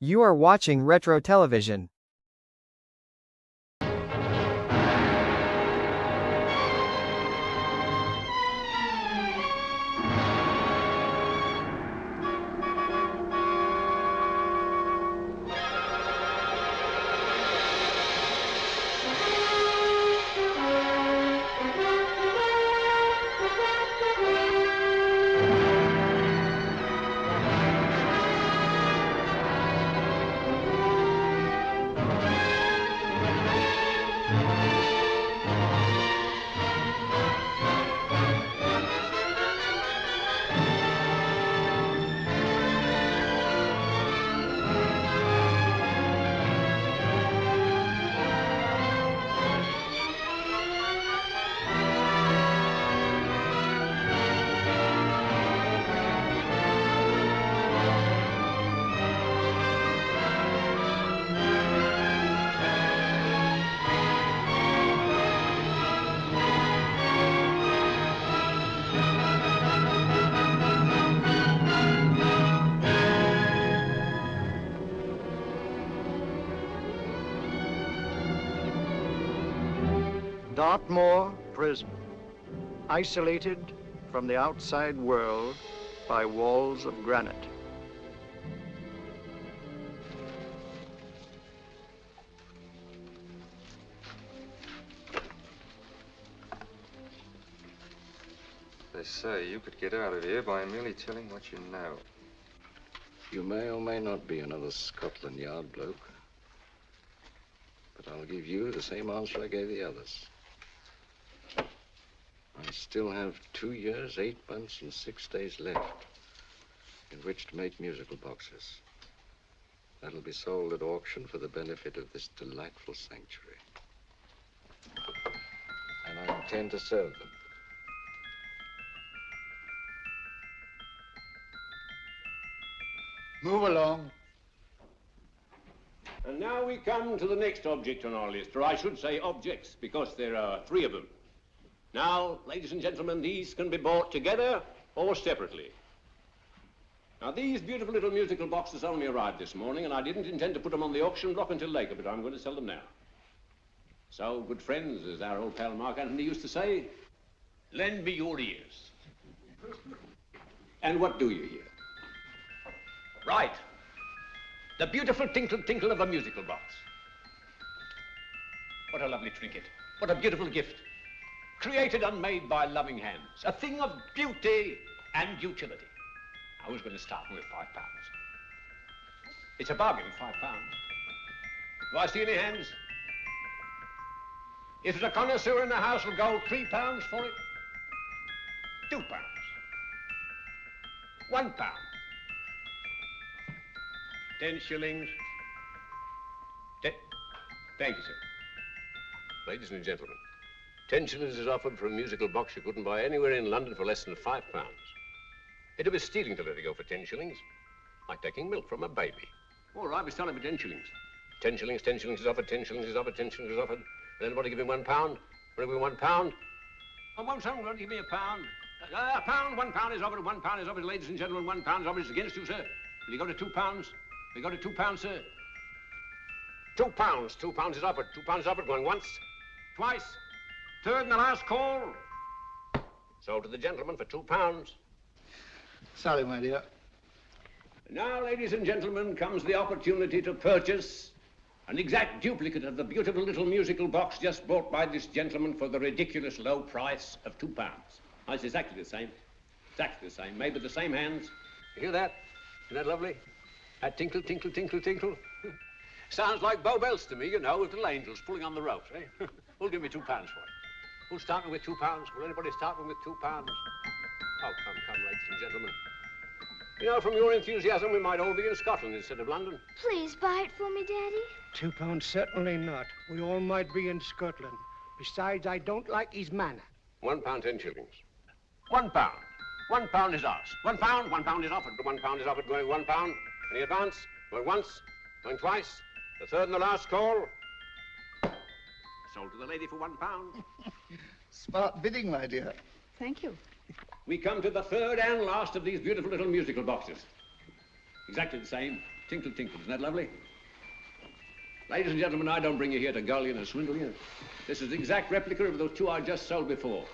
You are watching Retro Television. Dartmoor Prison, isolated from the outside world by walls of granite. They say you could get out of here by merely telling what you know. You may or may not be another Scotland Yard bloke, but I'll give you the same answer I gave the others. I still have 2 years, 8 months, and 6 days left in which to make musical boxes. That'll be sold at auction for the benefit of this delightful sanctuary. And I intend to serve them. Move along. And now we come to the next object on our list, or I should say objects, because there are 3 of them. Now, ladies and gentlemen, these can be bought together or separately. Now, these beautiful little musical boxes only arrived this morning, and I didn't intend to put them on the auction block until later, but I'm going to sell them now. So, good friends, as our old pal Mark Antony used to say, lend me your ears. And what do you hear? Right. The beautiful tinkle tinkle of a musical box. What a lovely trinket. What a beautiful gift. Created and made by loving hands. A thing of beauty and utility. I was going to start with £5. It's a bargain, £5. Do I see any hands? If there's a connoisseur in the house, will go £3 for it. £2. £1. 10 shillings. Thank you, sir. Ladies and gentlemen, 10 shillings is offered for a musical box you couldn't buy anywhere in London for less than £5. It'd be stealing to let it go for 10 shillings. Like taking milk from a baby. All right, we're selling for 10 shillings. 10 shillings, 10 shillings is offered, 10 shillings is offered, 10 shillings is offered. And anybody give me £1? Want to give me £1? I won't someone want to give me £1. A pound, £1 is offered, £1 is offered, ladies and gentlemen, £1 is offered. It's against you, sir. Will you go to £2? We go to £2, sir. £2. £2 is offered. £2 is offered. Going once, twice, third and the last call. Sold to the gentleman for £2. Sorry, my dear. Now, ladies and gentlemen, comes the opportunity to purchase an exact duplicate of the beautiful little musical box just bought by this gentleman for the ridiculous low price of £2. Now, it's exactly the same. Exactly the same. Made with the same hands. You hear that? Isn't that lovely? That tinkle, tinkle, tinkle, tinkle. Sounds like Bow Bells to me, you know, with little angels pulling on the ropes, eh? Who'll give me £2 for it? Who'll start me with £2? Will anybody start me with £2? Oh, come, ladies and gentlemen. You know, from your enthusiasm, we might all be in Scotland instead of London. Please buy it for me, Daddy. £2, certainly not. We all might be in Scotland. Besides, I don't like his manner. £1, 10 shillings. £1. £1 is ours. £1 is offered. £1 is offered, going £1. Any advance? Going once, going twice, the third and the last call. Sold to the lady for £1. Smart bidding, my dear. Thank you. We come to the third and last of these beautiful little musical boxes. Exactly the same. Tinkle, tinkle. Isn't that lovely? Ladies and gentlemen, I don't bring you here to gull you and swindle you. This is the exact replica of those two I just sold before.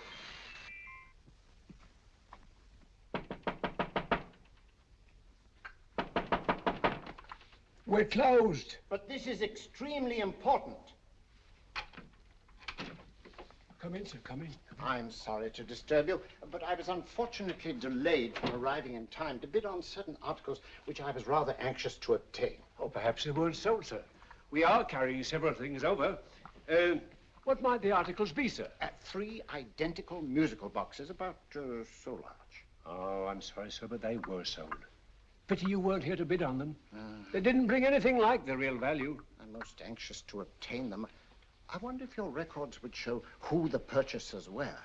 We're closed. But this is extremely important. Come in, sir, come in. I'm sorry to disturb you, but I was unfortunately delayed from arriving in time to bid on certain articles which I was rather anxious to obtain. Oh, perhaps they weren't sold, sir. We are carrying several things over. What might the articles be, sir? 3 identical musical boxes, about so large. Oh, I'm sorry, sir, but they were sold. Pity you weren't here to bid on them. They didn't bring anything like the real value. I'm most anxious to obtain them. I wonder if your records would show who the purchasers were.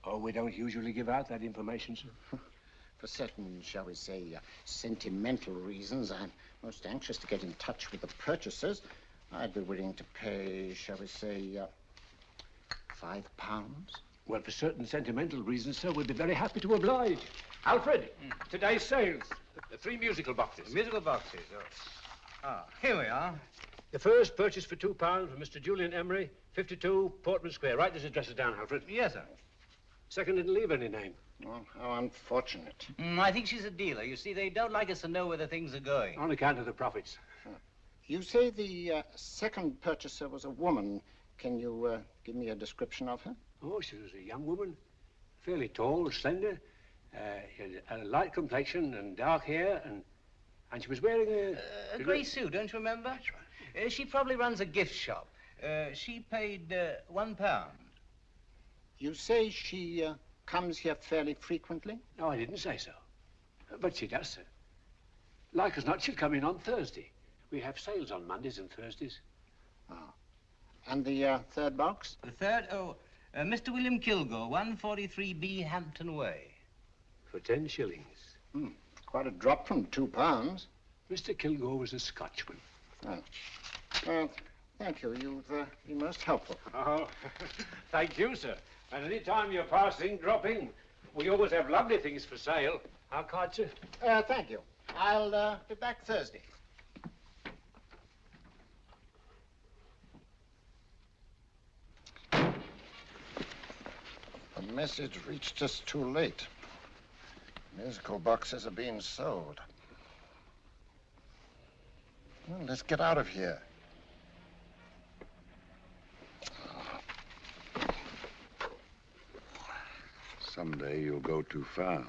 Oh, we don't usually give out that information, sir. For certain, shall we say, sentimental reasons, I'm most anxious to get in touch with the purchasers. I'd be willing to pay, shall we say, £5. Well, for certain sentimental reasons, sir, we'd be very happy to oblige. Alfred, today's sales. The 3 musical boxes. Musical boxes, oh. Ah, here we are. The first purchase for £2 from Mr. Julian Emery, 52 Portman Square. Write this address down, Alfred. Yes, sir. Second didn't leave any name. Oh, how unfortunate. I think she's a dealer. You see, they don't like us to know where the things are going. On account of the profits. You say the second purchaser was a woman. Can you give me a description of her? Oh, she was a young woman, fairly tall, slender. She had a light complexion and dark hair, and she was wearing A grey suit, don't you remember? That's right. She probably runs a gift shop. She paid £1. You say she comes here fairly frequently? No, I didn't say so. But she does, sir. Like as not, she'll come in on Thursday. We have sales on Mondays and Thursdays. And the third box? The third, Mr. William Kilgore, 143B Hampton Way. For 10 shillings. Quite a drop from £2. Mr. Kilgore was a Scotchman. Thank you. You've been most helpful. Oh, thank you, sir. And any time you're passing, dropping, we always have lovely things for sale. Our card, sir? Thank you. I'll be back Thursday. The message reached us too late. Musical boxes are being sold. Well, let's get out of here. Someday you'll go too far.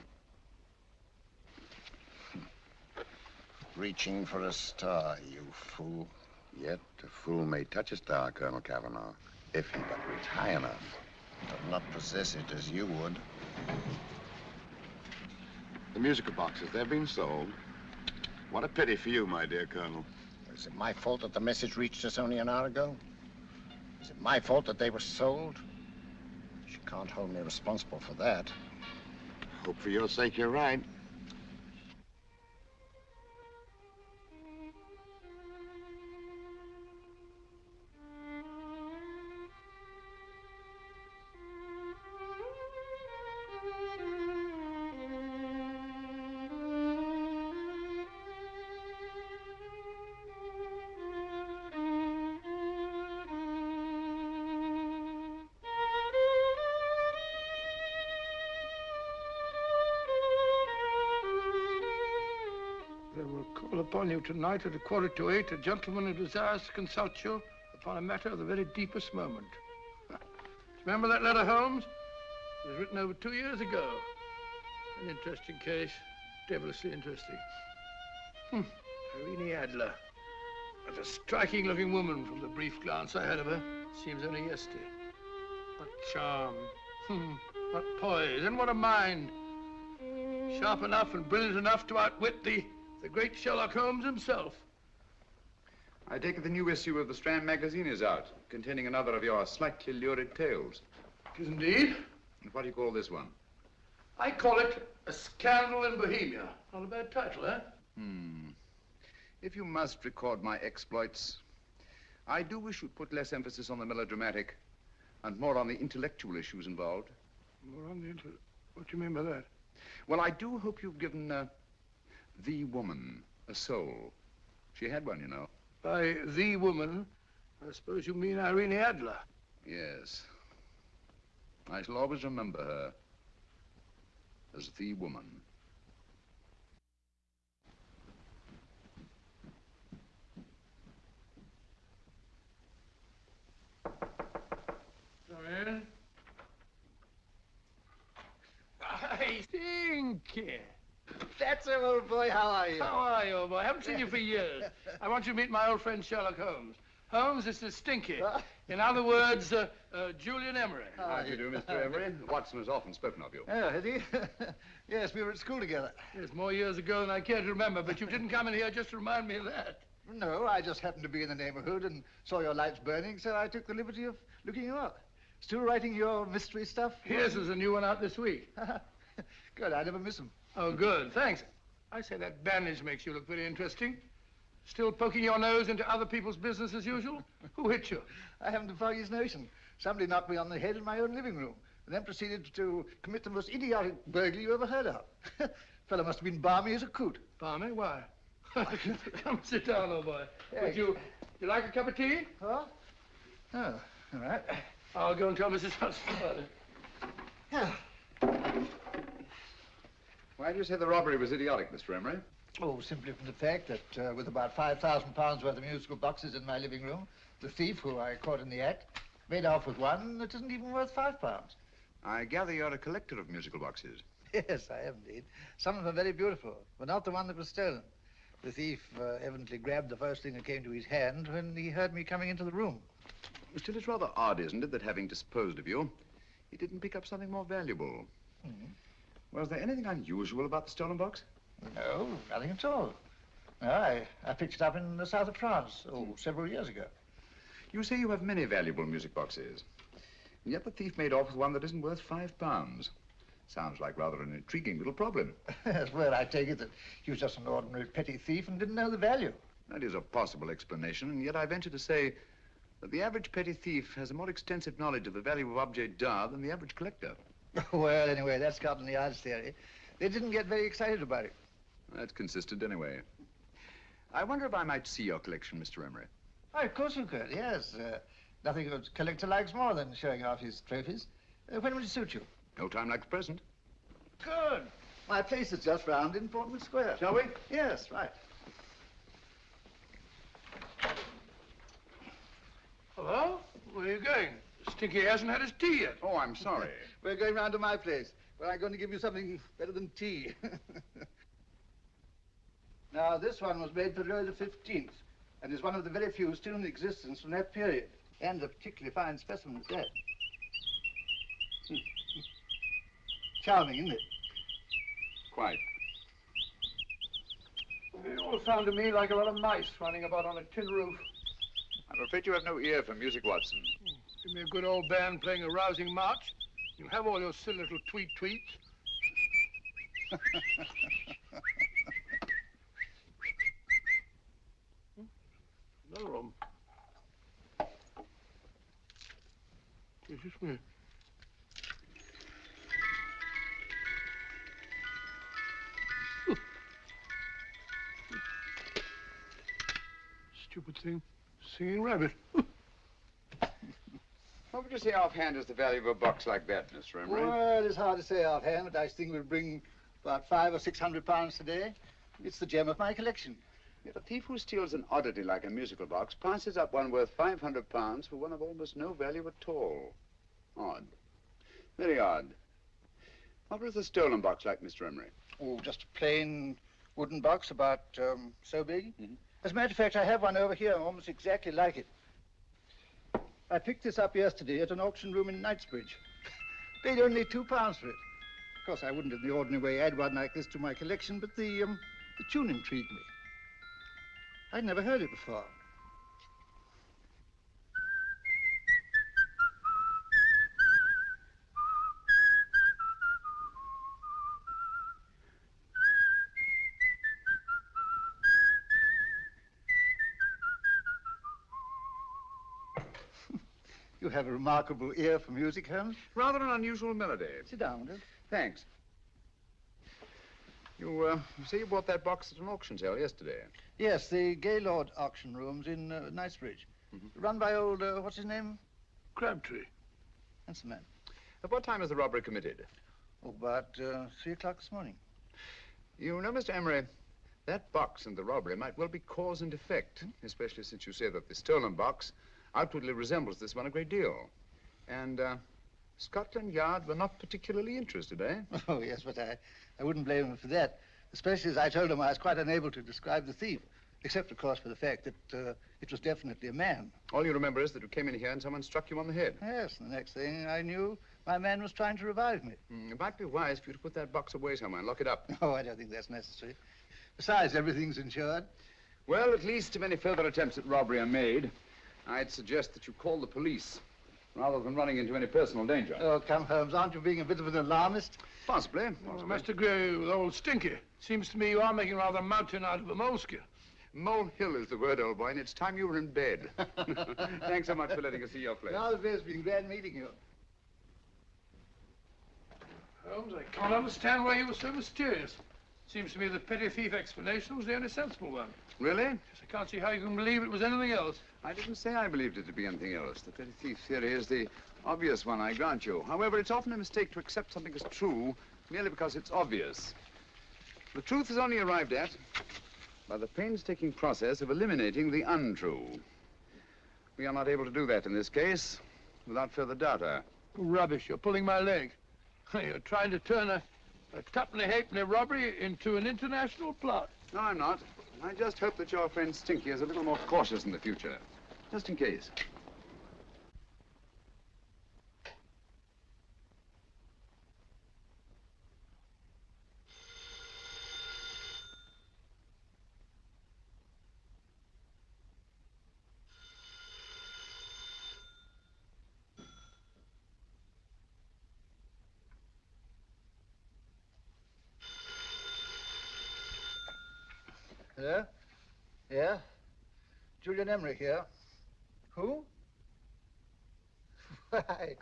Reaching for a star, you fool. Yet a fool may touch a star, Colonel Cavanaugh, if he but reach high enough. But not possess it as you would. The musical boxes, they're being sold. What a pity for you, my dear Colonel. Is it my fault that the message reached us only an hour ago? Is it my fault that they were sold? She can't hold me responsible for that. Hope for your sake you're right. Upon you tonight at 7:45, a gentleman who desires to consult you upon a matter of the very deepest moment. Remember that letter, Holmes? It was written over 2 years ago. An interesting case, devilishly interesting. Irene Adler. What a striking-looking woman from the brief glance I had of her. Seems only yesterday. What charm. What poise, and what a mind. Sharp enough and brilliant enough to outwit the great Sherlock Holmes himself. I take it the new issue of the Strand magazine is out, containing another of your slightly lurid tales. It is indeed. And what do you call this one? I call it A Scandal in Bohemia. Not a bad title, eh? If you must record my exploits, I do wish you'd put less emphasis on the melodramatic and more on the intellectual issues involved. More on the what do you mean by that? Well, I do hope you've given the woman a soul. She had one, you know. By the woman, I suppose you mean Irene Adler. Yes. I shall always remember her as the woman. Come in. Hey, Stinky. That's him, old boy. How are you? How are you, old boy? I haven't seen you for years. I want you to meet my old friend Sherlock Holmes. Holmes, this is Stinky. In other words, Julian Emery. How do you do, Mr. Emery? Watson has often spoken of you. Oh, has he? Yes, we were at school together. Yes, more years ago than I care to remember, but you didn't come in here just to remind me of that. No, I just happened to be in the neighborhood and saw your lights burning, so I took the liberty of looking you up. Still writing your mystery stuff? Yes, there's a new one out this week. Good, I never miss them. Oh, good, thanks. I say that bandage makes you look very interesting. Still poking your nose into other people's business as usual? Who hit you? I haven't the foggiest notion. Somebody knocked me on the head in my own living room, and then proceeded to commit the most idiotic burglary you ever heard of. Fellow must have been balmy as a coot. Balmy? Why? Come sit down, old boy. Thanks. Would you like a cup of tea? Huh? Oh, all right. I'll go and tell Mrs. Hudson about it. Yeah. Why do you say the robbery was idiotic, Mr. Emery? Oh, simply from the fact that with about £5,000 worth of musical boxes in my living room, the thief, who I caught in the act, made off with one that isn't even worth £5. I gather you're a collector of musical boxes. Yes, I am indeed. Some of them are very beautiful, but not the one that was stolen. The thief evidently grabbed the first thing that came to his hand when he heard me coming into the room. Still, it's rather odd, isn't it, that having disposed of you, he didn't pick up something more valuable. Was there anything unusual about the stolen box? No, nothing at all. No, I picked it up in the south of France, several years ago. You say you have many valuable music boxes, and yet the thief made off with one that isn't worth £5. Sounds like rather an intriguing little problem. Well, I take it that he was just an ordinary petty thief and didn't know the value. That is a possible explanation, and yet I venture to say that the average petty thief has a more extensive knowledge of the value of objets d'art than the average collector. Well, anyway, that's Scotland Yard's theory. They didn't get very excited about it. That's consistent anyway. I wonder if I might see your collection, Mr. Emery. Oh, of course you could, yes. Nothing a collector likes more than showing off his trophies. When would it suit you? No time like the present. Good. My place is just round in Portman Square. Shall we? Yes, right. Hello? Where are you going? Stinky hasn't had his tea yet. Oh, I'm sorry. We're going round to my place, where I'm going to give you something better than tea. Now, this one was made for Louis XV, and is one of the very few still in existence from that period. And a particularly fine specimen at that. Charming, isn't it? Quite. It all sounded to me like a lot of mice running about on a tin roof. I'm afraid you have no ear for music, Watson. Give me a good old band playing a rousing march. You'll have all your silly little tweets. Another room. Just a minute. Stupid thing. Singing rabbit. What would you say offhand is the value of a box like that, Mr. Emery? Well, it's hard to say offhand, but I think we'll bring about £500 or £600 today. It's the gem of my collection. Yet a thief who steals an oddity like a musical box passes up one worth £500 for one of almost no value at all. Odd. Very odd. What was the stolen box like, Mr. Emery? Oh, just a plain wooden box about so big. As a matter of fact, I have one over here almost exactly like it. I picked this up yesterday at an auction room in Knightsbridge. Paid only £2 for it. Of course, I wouldn't in the ordinary way add one like this to my collection, but the tune intrigued me. I'd never heard it before. You have a remarkable ear for music, Holmes. Rather an unusual melody. Sit down, will you? Thanks. You say you bought that box at an auction sale yesterday? Yes, the Gaylord auction rooms in Knightsbridge. Run by old, what's his name? Crabtree. That's the man. At what time was the robbery committed? Oh, about 3 o'clock this morning. You know, Mr. Emery, that box and the robbery might well be cause and effect, especially since you say that the stolen box outwardly resembles this one a great deal. And Scotland Yard were not particularly interested, eh? Oh, yes, but I wouldn't blame him for that, especially as I told him I was quite unable to describe the thief, except, of course, for the fact that it was definitely a man. All you remember is that you came in here and someone struck you on the head. Yes, the next thing I knew, my man was trying to revive me. It might be wise for you to put that box away somewhere and lock it up. Oh, I don't think that's necessary. Besides, everything's insured. Well, at least if any further attempts at robbery are made, I'd suggest that you call the police, rather than running into any personal danger. Oh, come, Holmes, aren't you being a bit of an alarmist? Possibly. Well, I must agree with old Stinky. Seems to me you are making rather a mountain out of a molehill. Molehill is the word, old boy, and it's time you were in bed. Thanks so much for letting us see your place. Now, it's been glad meeting you. Holmes, I can't understand why you were so mysterious. Seems to me the petty thief explanation was the only sensible one. Really? Yes, I can't see how you can believe it was anything else. I didn't say I believed it to be anything else. The petty thief theory is the obvious one, I grant you. However, it's often a mistake to accept something as true merely because it's obvious. The truth is only arrived at by the painstaking process of eliminating the untrue. We are not able to do that in this case, without further data. Rubbish, you're pulling my leg. You're trying to turn a tuppenny halfpenny robbery into an international plot. No, I'm not. I just hope that your friend Stinky is a little more cautious in the future, just in case. Hello? Yeah? Julian Emery here. Who? Why,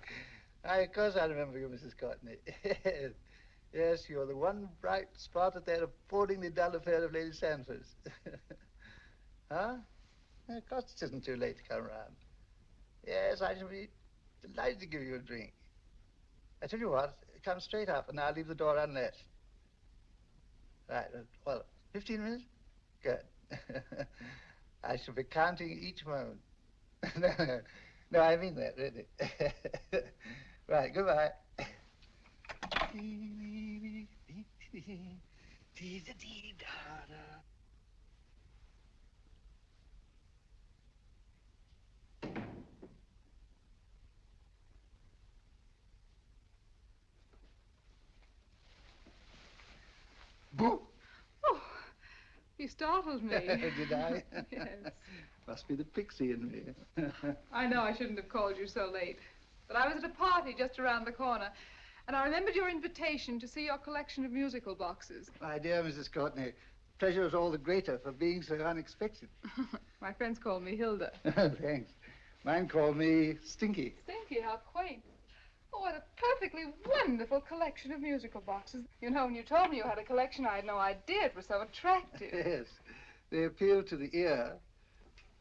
of course I remember you, Mrs. Courtney. Yes, you're the one bright spot at that appallingly dull affair of Lady Sanford's. Huh? Of course it isn't too late to come round. Yes, I shall be delighted to give you a drink. I tell you what, come straight up and I'll leave the door unlatched. Right, well, 15 minutes? Good. I shall be counting each moment. No, I mean that, really. Right, goodbye. Boo! You startled me. Did I? Yes. Must be the pixie in me. I know I shouldn't have called you so late, but I was at a party just around the corner, and I remembered your invitation to see your collection of musical boxes. My dear Mrs. Courtney, pleasure is all the greater for being so unexpected. My friends call me Hilda. Thanks. Mine call me Stinky. Stinky, how quaint. Oh, what a perfectly wonderful collection of musical boxes. You know, when you told me you had a collection, I had no idea it was so attractive. Yes. They appeal to the ear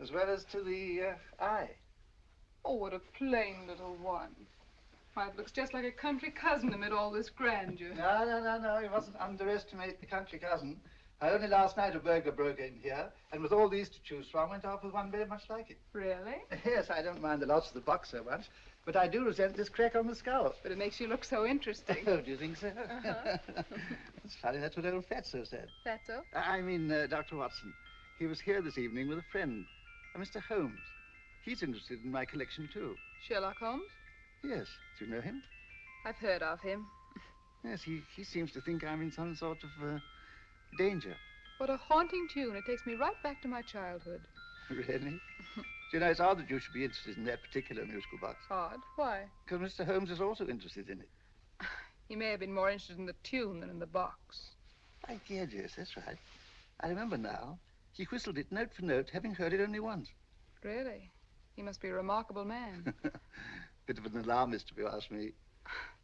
as well as to the eye. Oh, what a plain little one. Why, it looks just like a country cousin amid all this grandeur. No. You mustn't underestimate the country cousin. Only last night a burglar broke in here, and with all these to choose from, went off with one very much like it. Really? Yes, I don't mind the loss of the box so much, but I do resent this crack on the skull. But it makes you look so interesting. Oh, do you think so? Uh-huh. It's funny, that's what old Fatso said. Fatso? I mean, Dr. Watson. He was here this evening with a friend, Mr. Holmes. He's interested in my collection, too. Sherlock Holmes? Yes. Do you know him? I've heard of him. Yes, he seems to think I'm in some sort of danger. What a haunting tune. It takes me right back to my childhood. Really? Do you know, it's odd that you should be interested in that particular musical box. Odd? Why? Because Mr. Holmes is also interested in it. He may have been more interested in the tune than in the box. My dear, yes, that's right. I remember now. He whistled it note for note, having heard it only once. Really? He must be a remarkable man. Bit of an alarmist, if you ask me.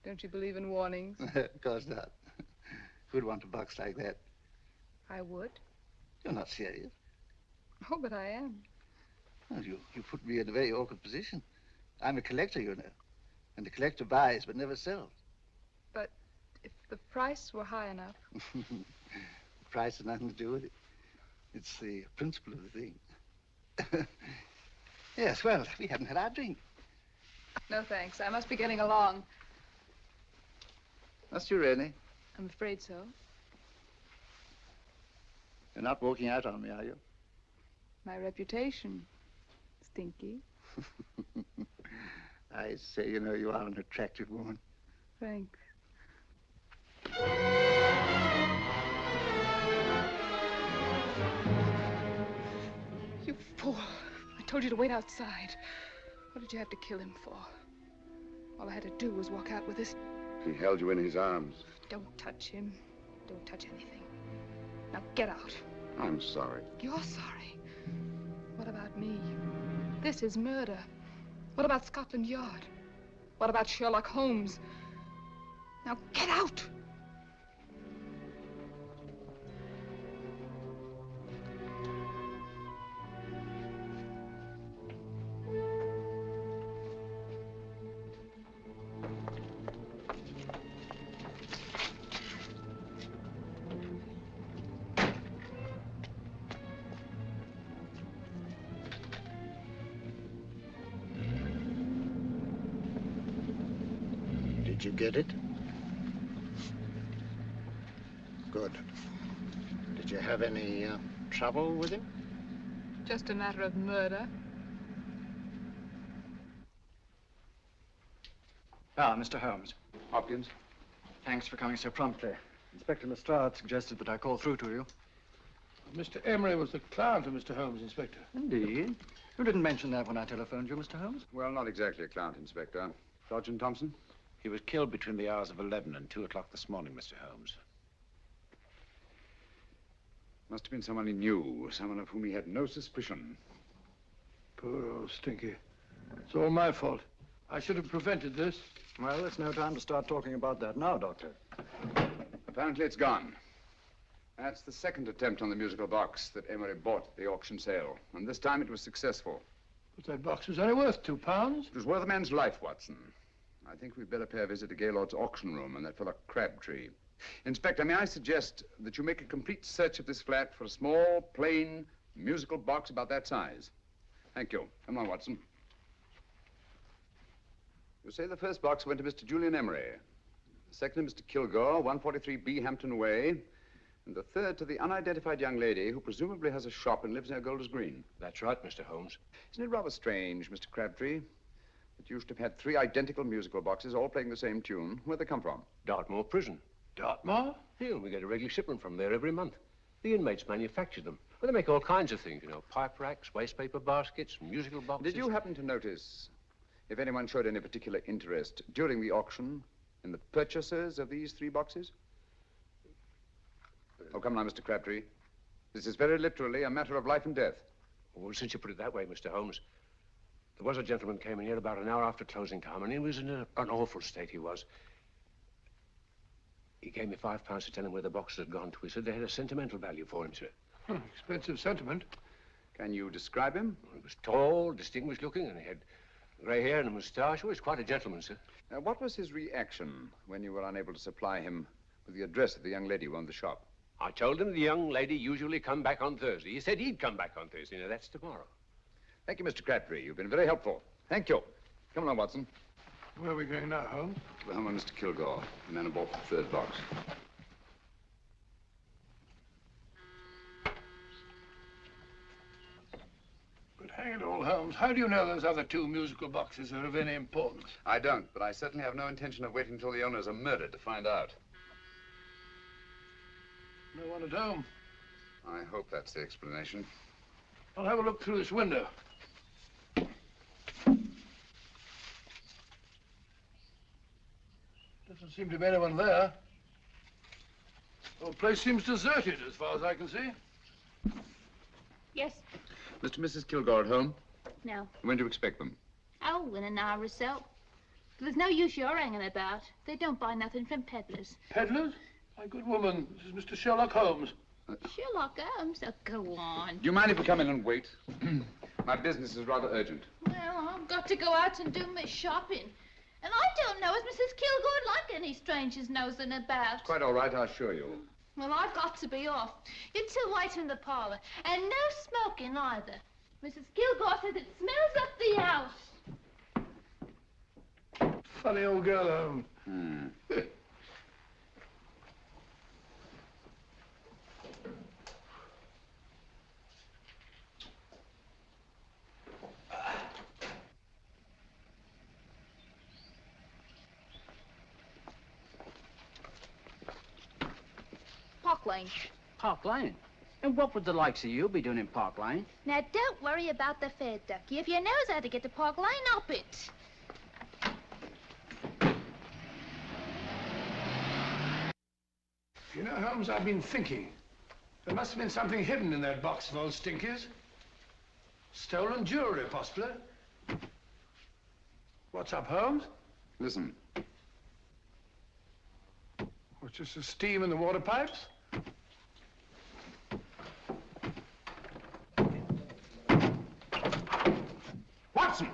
Don't you believe in warnings? Of course not. Who'd want a box like that? I would. You're not serious. Oh, but I am. Well, you put me in a very awkward position. I'm a collector, you know. And the collector buys but never sells. But if the price were high enough. The price has nothing to do with it. It's the principle of the thing. Yes, well, we haven't had our drink. No, thanks. I must be getting along. Must you really? I'm afraid so. You're not walking out on me, are you? My reputation. Stinky. I say, you know, you are an attractive woman. Thanks. You fool. I told you to wait outside. What did you have to kill him for? All I had to do was walk out with this. He held you in his arms. Don't touch him. Don't touch anything. Now get out. I'm sorry. You're sorry. What about me? This is murder. What about Scotland Yard? What about Sherlock Holmes? Now get out! Did you get it? Good. Did you have any trouble with him? Just a matter of murder. Ah, Mr. Holmes. Hopkins? Thanks for coming so promptly. Inspector Lestrade suggested that I call through to you. Mr. Emery was the client of Mr. Holmes, Inspector. Indeed. You didn't mention that when I telephoned you, Mr. Holmes. Well, not exactly a client, Inspector. Sergeant Thompson? He was killed between the hours of 11 and 2 o'clock this morning, Mr. Holmes. Must have been someone he knew, someone of whom he had no suspicion. Poor old Stinky. It's all my fault. I should have prevented this. Well, it's no time to start talking about that now, Doctor. Apparently it's gone. That's the second attempt on the musical box that Emery bought at the auction sale. And this time it was successful. But that box was only worth £2. It was worth a man's life, Watson. I think we'd better pay a visit to Gaylord's auction room and that fellow Crabtree. Inspector, may I suggest that you make a complete search of this flat for a small, plain, musical box about that size? Thank you. Come on, Watson. You say the first box went to Mr. Julian Emery. The second to Mr. Kilgore, 143B Hampton Way. And the third to the unidentified young lady who presumably has a shop and lives near Golders Green. That's right, Mr. Holmes. Isn't it rather strange, Mr. Crabtree, that you should have had 3 identical musical boxes all playing the same tune? Where'd they come from? Dartmoor Prison. Dartmoor? Yeah, we get a regular shipment from there every month. The inmates manufacture them. Well, they make all kinds of things, you know, pipe racks, waste paper baskets, musical boxes. Did you happen to notice if anyone showed any particular interest during the auction in the purchasers of these 3 boxes? Oh, come now, Mr. Crabtree. This is very literally a matter of life and death. Well, since you put it that way, Mr. Holmes, there was a gentleman came in here about an hour after closing time, and he was in an awful state, he was. He gave me £5 to tell him where the boxes had gone to. He said they had a sentimental value for him, sir. Expensive sentiment. Can you describe him? He was tall, distinguished looking, and he had grey hair and a moustache. He was quite a gentleman, sir. What was his reaction when you were unable to supply him with the address of the young lady who owned the shop? I told him the young lady usually come back on Thursday. He said he'd come back on Thursday. Now, that's tomorrow. Thank you, Mr. Crabtree. You've been very helpful. Thank you. Come along, Watson. Where are we going now, Holmes? To the home of Mr. Kilgore, the man who bought the 3rd box. But hang it all, Holmes, how do you know those other 2 musical boxes are of any importance? I don't, but I certainly have no intention of waiting until the owners are murdered to find out. No one at home. I hope that's the explanation. I'll have a look through this window. Doesn't seem to be anyone there. The whole place seems deserted as far as I can see. Yes. Mr. and Mrs. Kilgore at home? No. When do you expect them? Oh, in an hour or so. There's no use your hanging about. They don't buy nothing from peddlers. Peddlers? My good woman, this is Mr. Sherlock Holmes. Sherlock Holmes? Oh, go on. Do you mind if we come in and wait? My business is rather urgent. Well, I've got to go out and do my shopping. And I don't know as Mrs. Kilgore like any strangers nosing about. Quite all right, I assure you. Well, I've got to be off. You two wait in the parlor. And no smoking either. Mrs. Kilgore says it smells up the house. Funny old girl, Holmes. Park Lane. Park Lane? And what would the likes of you be doing in Park Lane? Now, don't worry about the fare, Ducky. If you knows how to get to Park Lane, up it. You know, Holmes, I've been thinking. There must have been something hidden in that box of old stinkers. Stolen jewelry, possibly. What's up, Holmes? Listen. What's just the steam in the water pipes? Watson!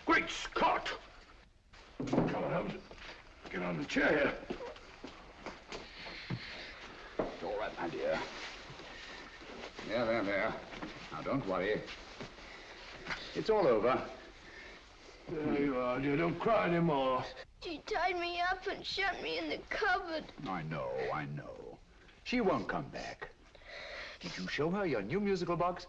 Great Scott! Come on, Holmes. Get on the chair here. It's all right, my dear. There. Now, don't worry. It's all over. There you are, dear. Don't cry anymore. She tied me up and shut me in the cupboard. I know. She won't come back. Did you show her your new musical box?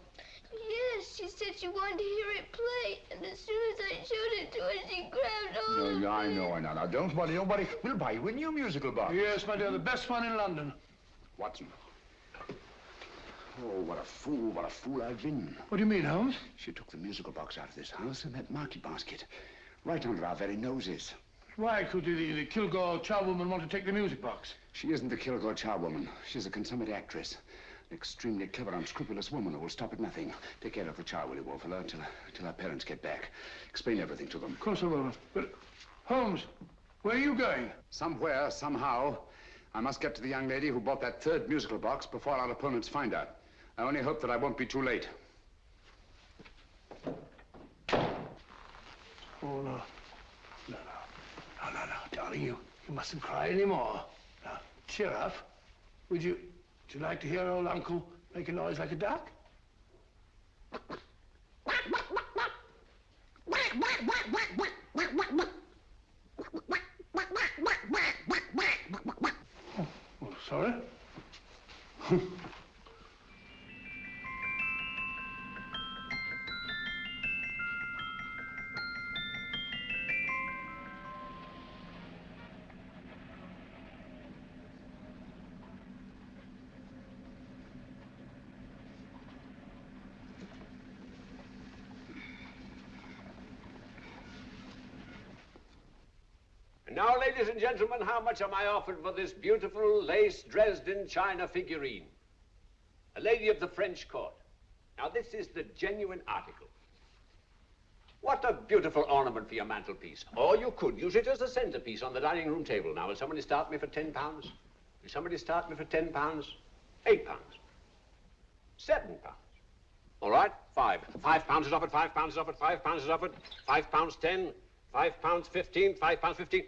Yes, she said she wanted to hear it play, and as soon as I showed it to her, she grabbed hold of me. I know. Now, don't worry. We'll buy you a new musical box. Yes, my dear, the best one in London. Watson. Oh, what a fool I've been. What do you mean, Holmes? She took the musical box out of this house in that market basket, right under our very noses. Why could the Kilgore charwoman want to take the music box? She isn't the Kilgore charwoman. She's a consummate actress. An extremely clever, unscrupulous woman who will stop at nothing. Take care of the child, will you, Wolfella, till our parents get back. Explain everything to them. Of course I will. But, Holmes, where are you going? Somewhere, somehow, I must get to the young lady who bought that third musical box before our opponents find her. I only hope that I won't be too late. Oh, no. No, darling, you mustn't cry anymore. Now, cheer up. Would you like to hear old Uncle make a noise like a duck? Oh, sorry. Now, ladies and gentlemen, how much am I offered for this beautiful lace Dresden china figurine? A lady of the French court. Now, this is the genuine article. What a beautiful ornament for your mantelpiece. Or you could use it as a centerpiece on the dining room table. Now, will somebody start me for £10? Will somebody start me for £10? £8? £7? All right, £5. £5 is offered, £5 is offered, £5 is offered, £5.10, £5.15, £5.15.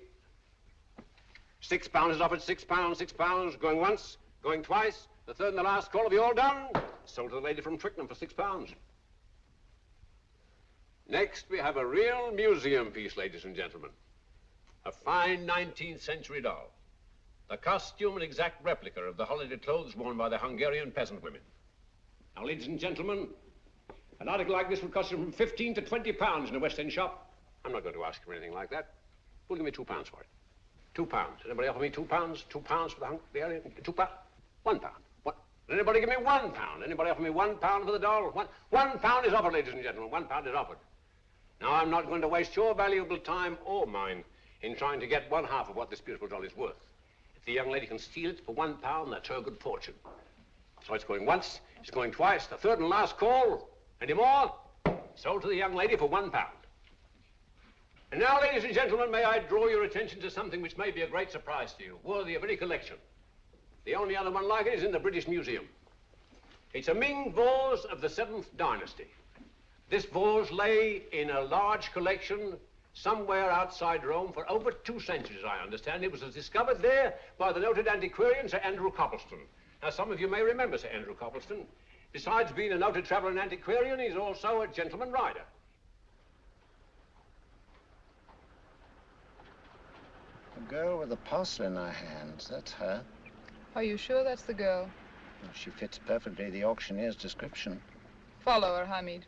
£6 is offered, £6, going once, going twice, the third and the last call. Have you all done? Sold to the lady from Twickenham for £6. Next, we have a real museum piece, ladies and gentlemen. A fine 19th century doll. The costume an exact replica of the holiday clothes worn by the Hungarian peasant women. Now, ladies and gentlemen, an article like this would cost you from £15 to £20 in a West End shop. I'm not going to ask you for anything like that. Who'll give me £2 for it? £2. Anybody offer me £2? £2 for the Hungarian? £2? £1. What? Anybody give me £1? Anybody offer me £1 for the doll? £1 is offered, ladies and gentlemen. £1 is offered. Now, I'm not going to waste your valuable time or mine in trying to get one half of what this beautiful doll is worth. If the young lady can steal it for £1, that's her good fortune. So it's going once, it's going twice, the third and last call. Any more? Sold to the young lady for £1. And now, ladies and gentlemen, may I draw your attention to something which may be a great surprise to you, worthy of any collection. The only other one like it is in the British Museum. It's a Ming vase of the 7th dynasty. This vase lay in a large collection somewhere outside Rome for over 2 centuries, I understand. It was discovered there by the noted antiquarian, Sir Andrew Coppleston. Now, some of you may remember Sir Andrew Coppleston. Besides being a noted traveler and antiquarian, he's also a gentleman rider. The girl with the parcel in her hands, that's her. Are you sure that's the girl? Well, she fits perfectly the auctioneer's description. Follow her, Hamid.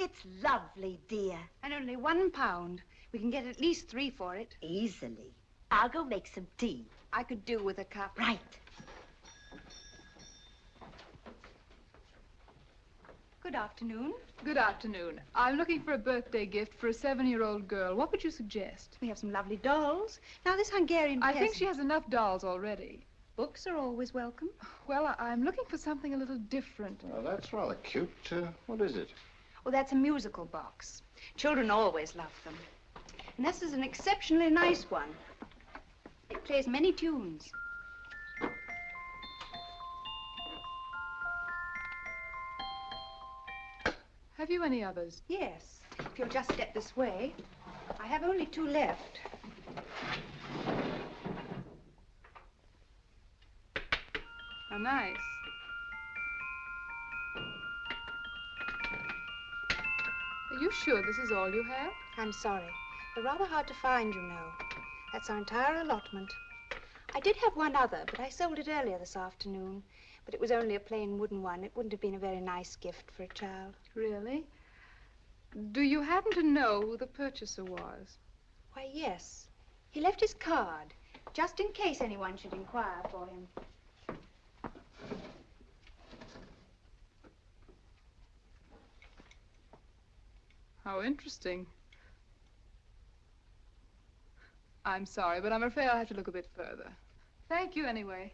It's lovely, dear. And only £1. We can get at least 3 for it. Easily. I'll go make some tea. I could do with a cup. Right. Good afternoon. Good afternoon. I'm looking for a birthday gift for a 7-year-old girl. What would you suggest? We have some lovely dolls. Now, this Hungarian I think peasant- she has enough dolls already. Books are always welcome. Well, I'm looking for something a little different. Well, that's rather cute. What is it? Well, that's a musical box. Children always love them. And this is an exceptionally nice one. It plays many tunes. Have you any others? Yes. If you'll just step this way. I have only 2 left. How nice. Are you sure this is all you have? I'm sorry. They're rather hard to find, you know. That's our entire allotment. I did have one other, but I sold it earlier this afternoon. But it was only a plain wooden one. It wouldn't have been a very nice gift for a child. Really? Do you happen to know who the purchaser was? Why, yes. He left his card, just in case anyone should inquire for him. How interesting. I'm sorry, but I'm afraid I'll have to look a bit further. Thank you anyway.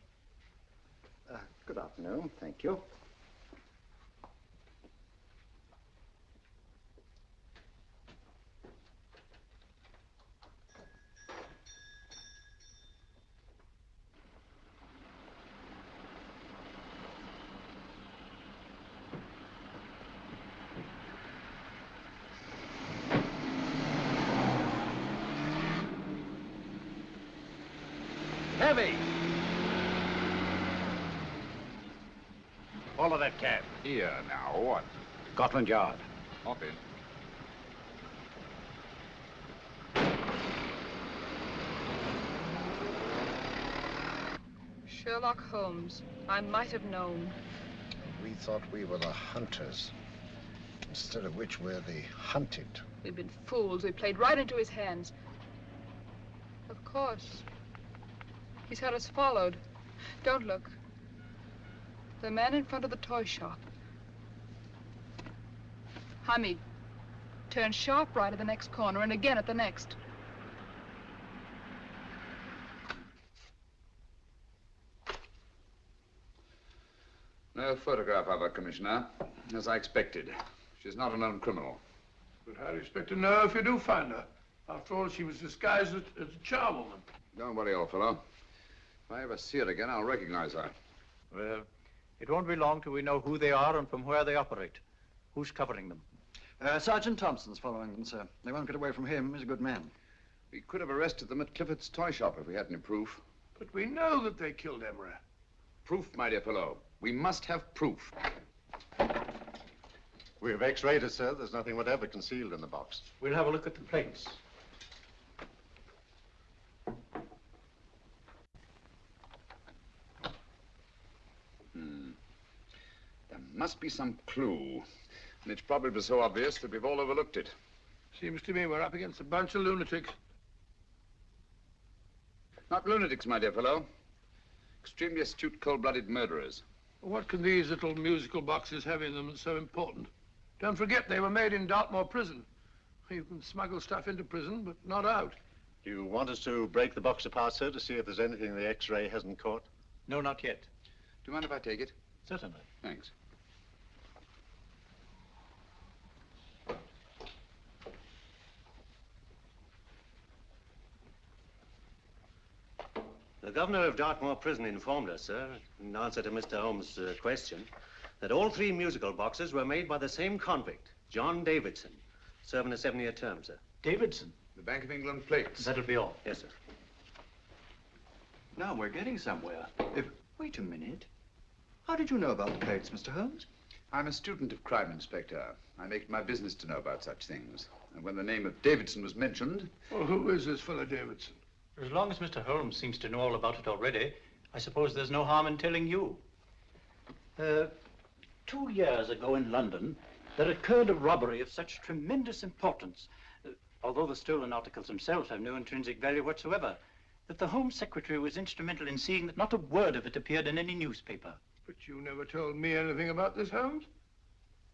Good afternoon. Thank you. Heavy! Follow that cab. Here now, what? Scotland Yard. Hop in. Sherlock Holmes. I might have known. We thought we were the hunters, instead of which we're the hunted. We've been fools. We played right into his hands. Of course. He's had us followed. Don't look. The man in front of the toy shop. Hamid, turn sharp right at the next corner and again at the next. No photograph of her, Commissioner, as I expected. She's not a known criminal. But how do you expect to know if you do find her? After all, she was disguised as a charwoman. Don't worry, old fellow. If I ever see her again, I'll recognize her. Well, it won't be long till we know who they are and from where they operate. Who's covering them? Sergeant Thompson's following them, sir. They won't get away from him. He's a good man. We could have arrested them at Clifford's toy shop if we had any proof. But we know that they killed Emery. Proof, my dear fellow. We must have proof. We have x-rayed it, sir. There's nothing whatever concealed in the box. We'll have a look at the plates. Must be some clue. And it's probably so obvious that we've all overlooked it. Seems to me we're up against a bunch of lunatics. Not lunatics, my dear fellow. Extremely astute, cold-blooded murderers. What can these little musical boxes have in them that's so important? Don't forget they were made in Dartmoor prison. You can smuggle stuff into prison, but not out. Do you want us to break the box apart, sir, to see if there's anything the X-ray hasn't caught? No, not yet. Do you mind if I take it? Certainly. Thanks. The governor of Dartmoor Prison informed us, sir, in answer to Mr. Holmes' question, that all 3 musical boxes were made by the same convict, John Davidson, serving a 7-year term, sir. Davidson? The Bank of England plates. That'll be all. Yes, sir. Now we're getting somewhere. Wait a minute. How did you know about the plates, Mr. Holmes? I'm a student of crime, Inspector. I make it my business to know about such things. And when the name of Davidson was mentioned... Well, who is this fellow Davidson? As long as Mr. Holmes seems to know all about it already, I suppose there's no harm in telling you. 2 years ago in London, there occurred a robbery of such tremendous importance, although the stolen articles themselves have no intrinsic value whatsoever, that the Home Secretary was instrumental in seeing that not a word of it appeared in any newspaper. But you never told me anything about this, Holmes.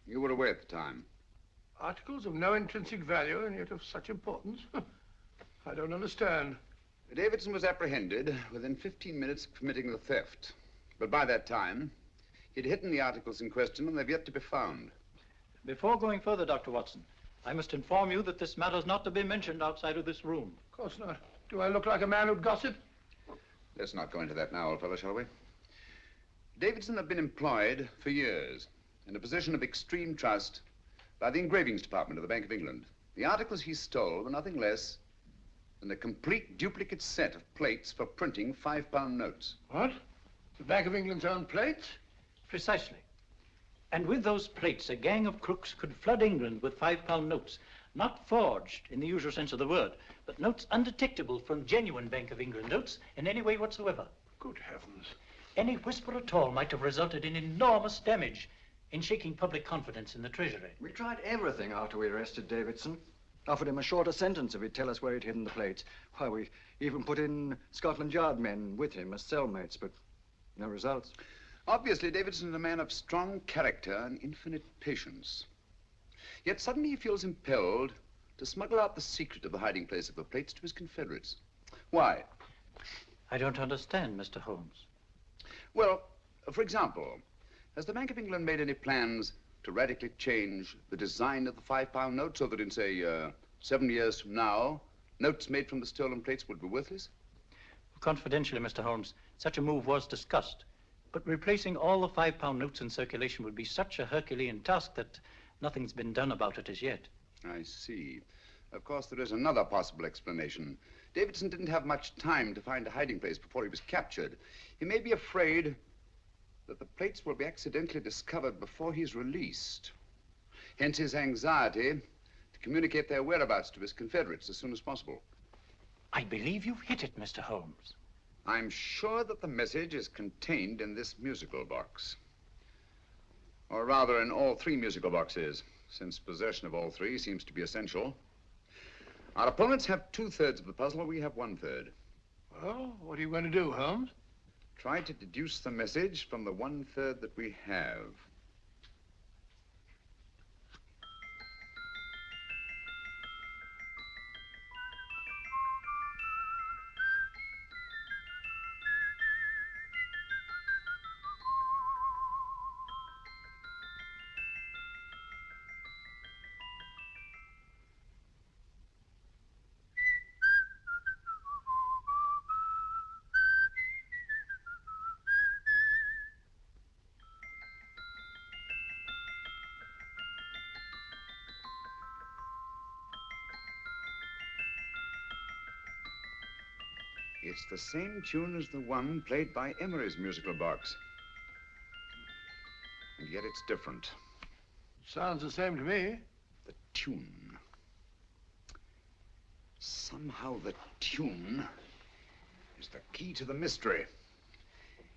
You were away at the time. Articles of no intrinsic value and yet of such importance? I don't understand. Davidson was apprehended within 15 minutes of committing the theft. But by that time, he'd hidden the articles in question and they've yet to be found. Before going further, Dr. Watson, I must inform you that this matter's not to be mentioned outside of this room. Of course not. Do I look like a man who'd gossip? Let's not go into that now, old fellow, shall we? Davidson had been employed for years in a position of extreme trust by the engravings department of the Bank of England. The articles he stole were nothing less than a complete duplicate set of plates for printing £5 notes. What? The Bank of England's own plates? Precisely. And with those plates, a gang of crooks could flood England with £5 notes, not forged in the usual sense of the word, but notes undetectable from genuine Bank of England notes in any way whatsoever. Good heavens. Any whisper at all might have resulted in enormous damage in shaking public confidence in the Treasury. We tried everything after we arrested Davidson. Offered him a shorter sentence if he'd tell us where he'd hidden the plates. Why, we even put in Scotland Yard men with him as cellmates, but no results. Obviously, Davidson is a man of strong character and infinite patience. Yet suddenly he feels impelled to smuggle out the secret of the hiding place of the plates to his confederates. Why? I don't understand, Mr. Holmes. Well, for example, has the Bank of England made any plans to radically change the design of the £5 note so that in, say, 7 years from now, notes made from the stolen plates would be worthless? Confidentially, Mr. Holmes, such a move was discussed. But replacing all the £5 notes in circulation would be such a Herculean task that nothing's been done about it as yet. I see. Of course, there is another possible explanation. Davidson didn't have much time to find a hiding place before he was captured. He may be afraid that the plates will be accidentally discovered before he's released. Hence his anxiety to communicate their whereabouts to his confederates as soon as possible. I believe you've hit it, Mr. Holmes. I'm sure that the message is contained in this musical box. Or rather, in all 3 musical boxes, since possession of all 3 seems to be essential. Our opponents have 2/3 of the puzzle, we have 1/3. Well, what are you going to do, Holmes? Try to deduce the message from the 1/3 that we have. It's the same tune as the one played by Emery's musical box. And yet it's different. Sounds the same to me. The tune. Somehow the tune is the key to the mystery.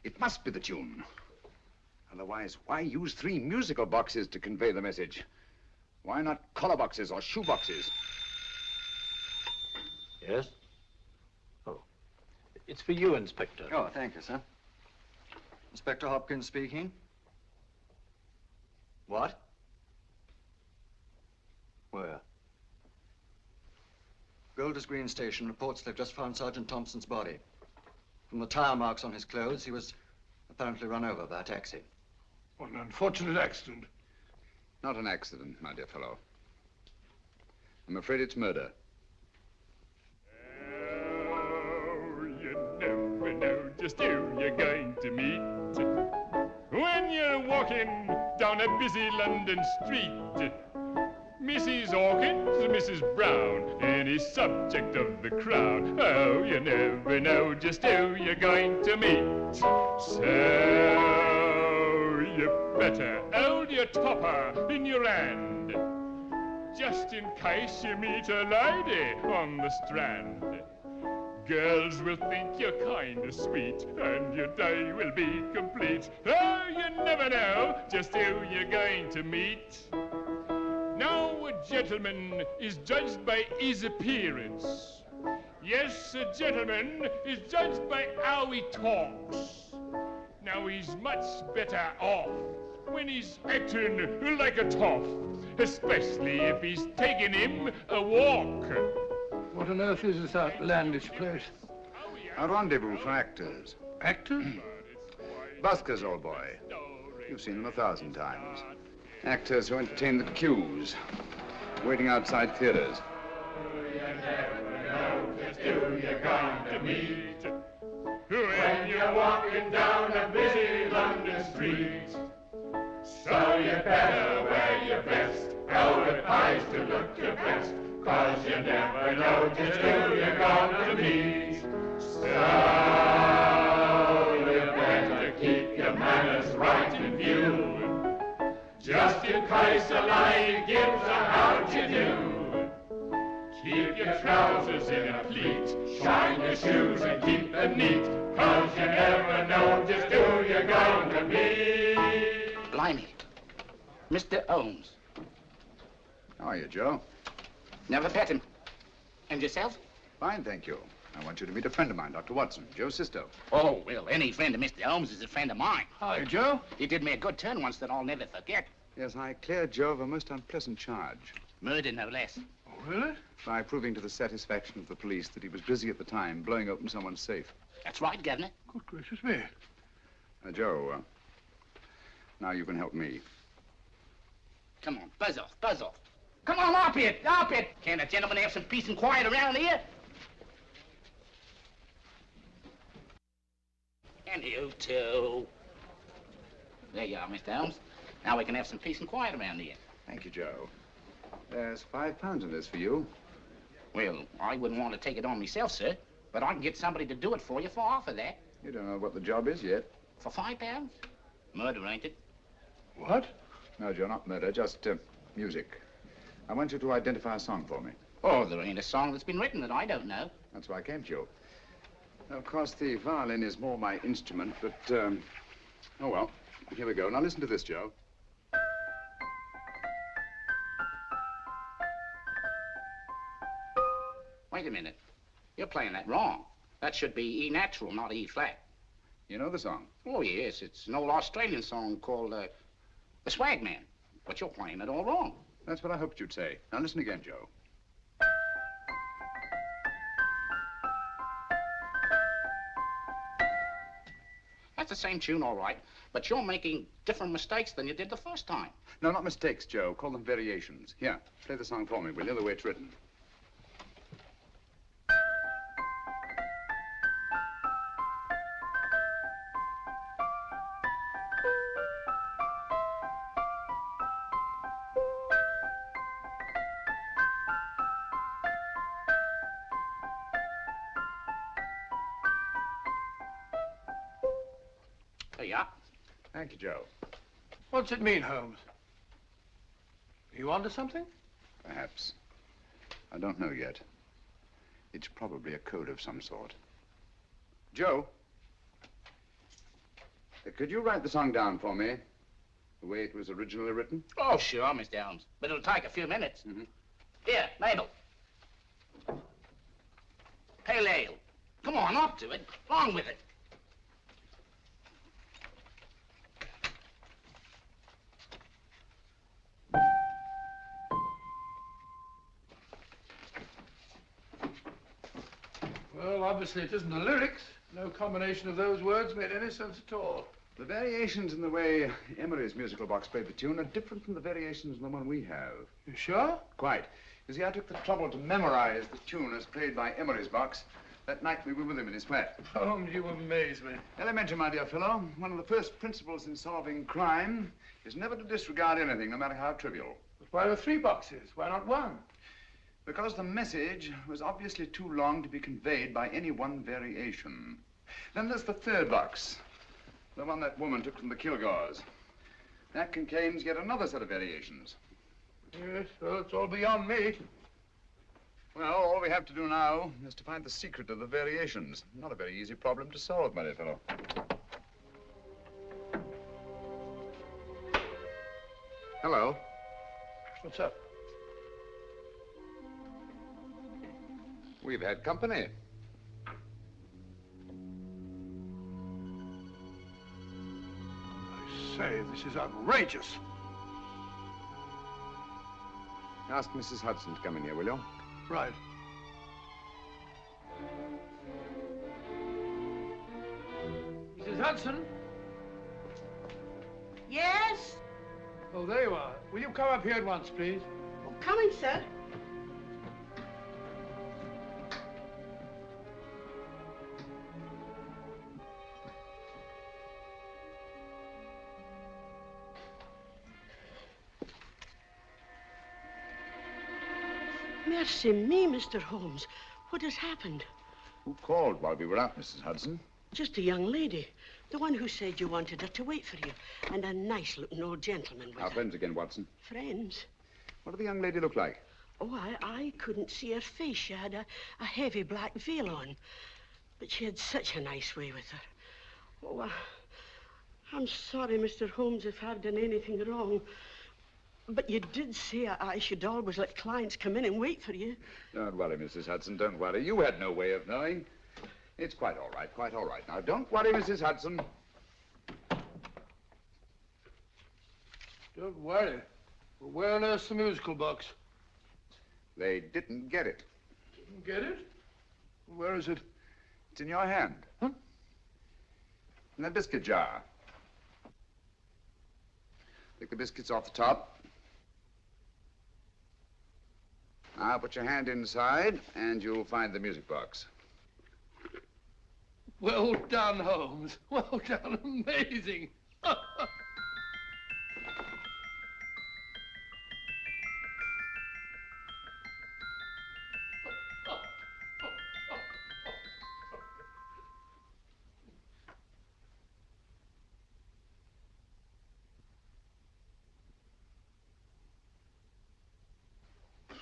It must be the tune. Otherwise, why use 3 musical boxes to convey the message? Why not collar boxes or shoe boxes? Yes? Oh. It's for you, Inspector. Oh, thank you, sir. Inspector Hopkins speaking. What? Where? Golders Green Station reports they've just found Sergeant Thompson's body. From the tire marks on his clothes, he was apparently run over by a taxi. What an unfortunate accident. Not an accident, my dear fellow. I'm afraid it's murder. Oh, you never know just who you're going to meet when you're walking down a busy London street. Mrs. Hawkins, Mrs. Brown, any subject of the crowd. Oh, you never know just who you're going to meet. So you better hold your topper in your hand, just in case you meet a lady on the Strand. Girls will think you're kind of sweet, and your day will be complete. Oh, you never know just who you're going to meet. Now a gentleman is judged by his appearance. Yes, a gentleman is judged by how he talks. Now he's much better off when he's acting like a toff, especially if he's taking him a walk. What on earth is this outlandish place? A rendezvous for actors. Actors? Buskers, old boy. You've seen them 1,000 times. Actors who entertain the queues, waiting outside theaters. You never know just who you're going to meet when you're walking down a busy London street. So you better wear your best, how it pays to look your best, 'cause you never know just who you're going to meet. So you better keep your manners right in view, just in case a lady gives a how'd you do. Keep your trousers in a pleat, shine your shoes and keep them neat, 'cause you never know just who you're going to meet. Blimey. Mr. Holmes. How are you, Joe? Never met him. And yourself? Fine, thank you. I want you to meet a friend of mine, Dr. Watson, Joe Sisto. Oh, well, any friend of Mr. Holmes is a friend of mine. Hi, Joe. He did me a good turn once that I'll never forget. Yes, I cleared Joe of a most unpleasant charge. Murder, no less. Oh, really? By proving to the satisfaction of the police that he was busy at the time blowing open someone's safe. That's right, Governor. Good gracious me. Joe, now you can help me. Come on, buzz off, buzz off. Come on, up it, up it. Can't a gentleman have some peace and quiet around here? And you too. There you are, Mr. Holmes. Now we can have some peace and quiet around here. Thank you, Joe. There's £5 in this for you. Well, I wouldn't want to take it on myself, sir, but I can get somebody to do it for you for half of that. You don't know what the job is yet. For £5? Murder, ain't it? What? No, Joe, not murder, just music. I want you to identify a song for me. Oh, there ain't a song that's been written that I don't know. That's why I came to you. Of course, the violin is more my instrument, but, oh, well, here we go. Now, listen to this, Joe. Wait a minute. You're playing that wrong. That should be E natural, not E flat. You know the song? Oh, yes. It's an old Australian song called, The Swag Man. But you're playing it all wrong. That's what I hoped you'd say. Now, listen again, Joe. That's the same tune, all right, but you're making different mistakes than you did the first time. No, not mistakes, Joe. Call them variations. Here, play the song for me, will you, the way it's written. There you are. Thank you, Joe. What's it mean, Holmes? Are you onto something? Perhaps. I don't know yet. It's probably a code of some sort. Joe? Could you write the song down for me? The way it was originally written? Oh, sure, Mr. Holmes. But it'll take a few minutes. Here, Mabel. Pale ale. Come on, up to it. Along with it. Well, obviously it isn't the lyrics. No combination of those words made any sense at all. The variations in the way Emery's musical box played the tune are different from the variations in the one we have. You sure? Quite. You see, I took the trouble to memorize the tune as played by Emery's box that night we were with him in his flat. Holmes, you amaze me. Elementary, my dear fellow. One of the first principles in solving crime is never to disregard anything, no matter how trivial. But why are 3 boxes? Why not 1? Because the message was obviously too long to be conveyed by any one variation. Then there's the 3rd box, the one that woman took from the Kilgores. That contains yet another set of variations. Yes, well, it's all beyond me. Well, all we have to do now is to find the secret of the variations. Not a very easy problem to solve, my dear fellow. Hello. What's up? We've had company. I say, this is outrageous. Ask Mrs. Hudson to come in here, will you? Right. Mrs. Hudson? Yes? Oh, there you are. Will you come up here at once, please? Oh, coming, sir. Mercy me, Mr. Holmes. What has happened? Who called while we were out, Mrs. Hudson? Just a young lady. The one who said you wanted her to wait for you. And a nice-looking old gentleman with Our her. friends again, Watson. Friends? What did the young lady look like? Oh, I couldn't see her face. She had a heavy black veil on. But she had such a nice way with her. Oh, I'm sorry, Mr. Holmes, if I've done anything wrong. But you did say I should always let clients come in and wait for you. Don't worry, Mrs. Hudson, don't worry. You had no way of knowing. It's quite all right, quite all right. Now, don't worry, Mrs. Hudson. Don't worry. Well, where on earth's the musical box? They didn't get it. Didn't get it? Where is it? It's in your hand. Huh? In that biscuit jar. Take the biscuits off the top. Now put your hand inside, and you'll find the music box. Well done, Holmes. Well done. Amazing.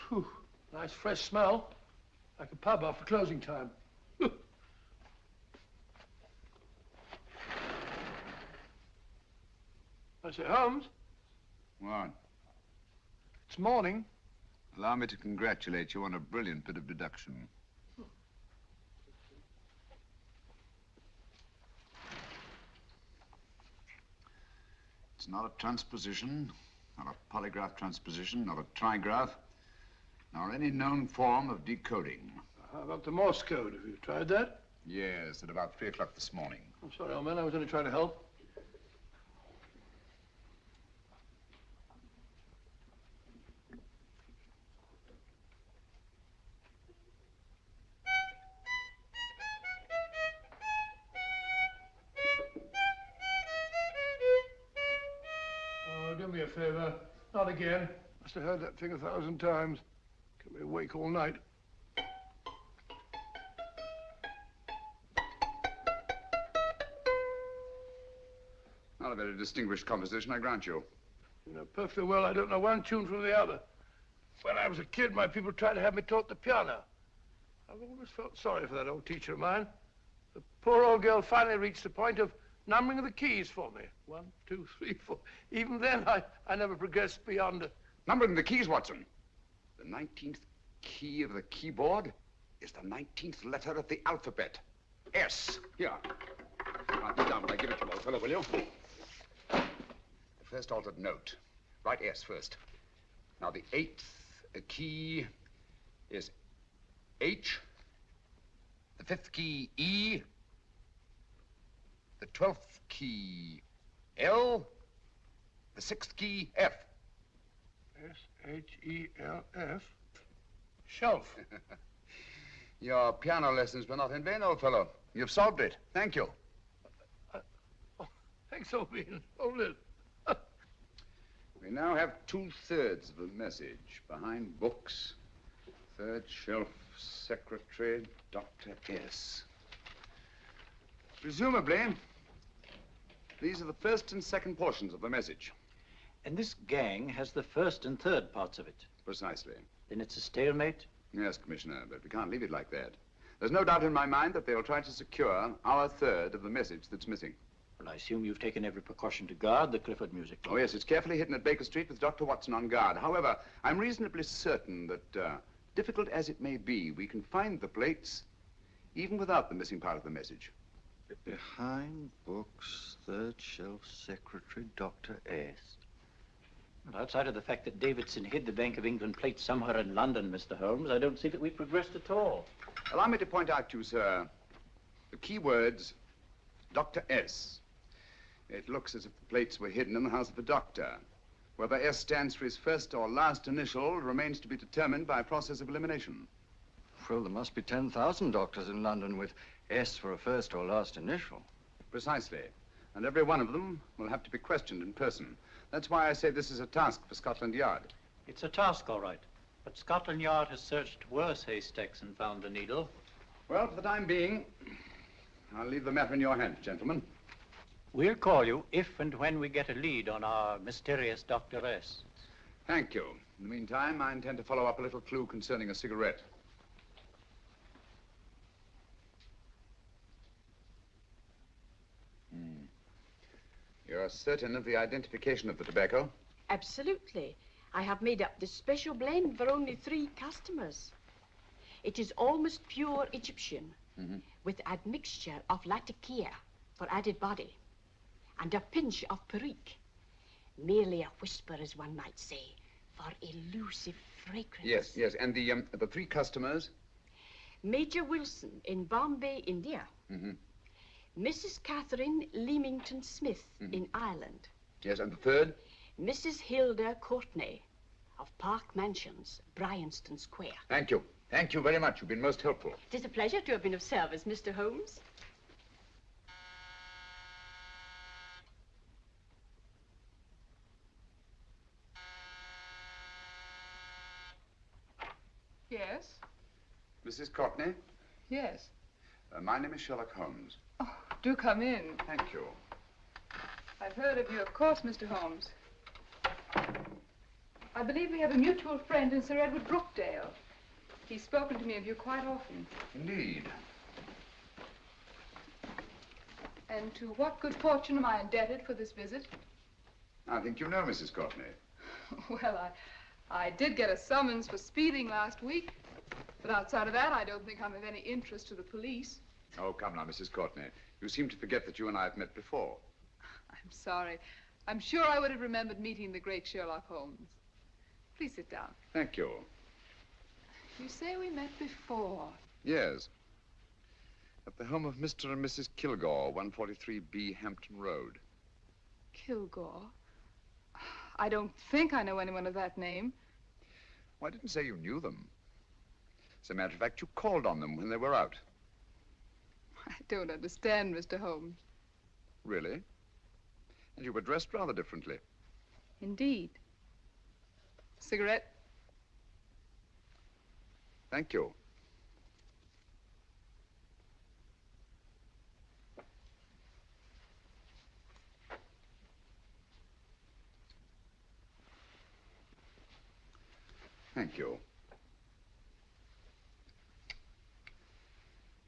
Whew. Nice fresh smell. Like a pub after closing time. I say, Holmes. What? It's morning. Allow me to congratulate you on a brilliant bit of deduction. It's not a transposition, not a polygraph transposition, not a trigraph, nor any known form of decoding. How about the Morse code? Have you tried that? Yes, at about 3 o'clock this morning. I'm sorry, old man. I was only trying to help. Oh, do me a favor. Not again. Must have heard that thing 1,000 times. Kept me awake all night. Not a very distinguished composition, I grant you. You know perfectly well I don't know one tune from the other. When I was a kid, my people tried to have me taught the piano. I've always felt sorry for that old teacher of mine. The poor old girl finally reached the point of numbering the keys for me. 1, 2, 3, 4. Even then, I never progressed beyond... Numbering the keys, Watson. The 19th key of the keyboard is the 19th letter of the alphabet. S. Here. Write it down when I give it to you, old fellow, will you? The first altered note. Write S first. Now, the 8th key is H. The 5th key, E. The 12th key, L. The 6th key, F. S-H-E-L-F. Shelf. Your piano lessons were not in vain, old fellow. You've solved it. Thank you. Thanks, Owen. Hold it. We now have 2/3 of the message. Behind books, third shelf, secretary, Dr. S. Presumably, these are the first and second portions of the message. And this gang has the first and third parts of it. Precisely. Then it's a stalemate? Yes, Commissioner, but we can't leave it like that. There's no doubt in my mind that they'll try to secure our third of the message that's missing. Well, I assume you've taken every precaution to guard the Clifford music box. Oh, yes, it's carefully hidden at Baker Street with Dr. Watson on guard. However, I'm reasonably certain that, difficult as it may be, we can find the plates even without the missing part of the message. Behind books, third shelf, secretary, Dr. S. Well, outside of the fact that Davidson hid the Bank of England plate somewhere in London, Mr. Holmes, I don't see that we've progressed at all. Allow me to point out to you, sir, the key words, Dr. S. It looks as if the plates were hidden in the house of the doctor. Whether S stands for his first or last initial remains to be determined by a process of elimination. Well, there must be 10,000 doctors in London with S for a first or last initial. Precisely. And every one of them will have to be questioned in person. That's why I say this is a task for Scotland Yard. It's a task, all right. But Scotland Yard has searched worse haystacks and found the needle. Well, for the time being, I'll leave the matter in your hands, gentlemen. We'll call you if and when we get a lead on our mysterious Dr. S. Thank you. In the meantime, I intend to follow up a little clue concerning a cigarette. You're certain of the identification of the tobacco? Absolutely. I have made up this special blend for only 3 customers. It is almost pure Egyptian, with admixture of latakia for added body, and a pinch of perique. Merely a whisper, as one might say, for elusive fragrance. Yes, yes. And the 3 customers? Major Wilson in Bombay, India. Mrs. Catherine Leamington Smith in Ireland. Yes, and the third? Mrs. Hilda Courtney of Park Mansions, Bryanston Square. Thank you. Thank you very much. You've been most helpful. It is a pleasure to have been of service, Mr. Holmes. Yes? Mrs. Courtney? Yes. My name is Sherlock Holmes. Oh, do come in. Thank you. I've heard of you, of course, Mr. Holmes. I believe we have a mutual friend in Sir Edward Brookdale. He's spoken to me of you quite often. Indeed. And to what good fortune am I indebted for this visit? I think you know Mrs. Courtney. Well, I did get a summons for speeding last week. But outside of that, I don't think I'm of any interest to the police. Oh, come now, Mrs. Courtney. You seem to forget that you and I have met before. I'm sorry. I'm sure I would have remembered meeting the great Sherlock Holmes. Please sit down. Thank you. You say we met before. Yes. At the home of Mr. and Mrs. Kilgore, 143B Hampton Road. Kilgore? I don't think I know anyone of that name. Well, I didn't say you knew them. As a matter of fact, you called on them when they were out. I don't understand, Mr. Holmes. Really? And you were dressed rather differently. Indeed. Cigarette? Thank you. Thank you.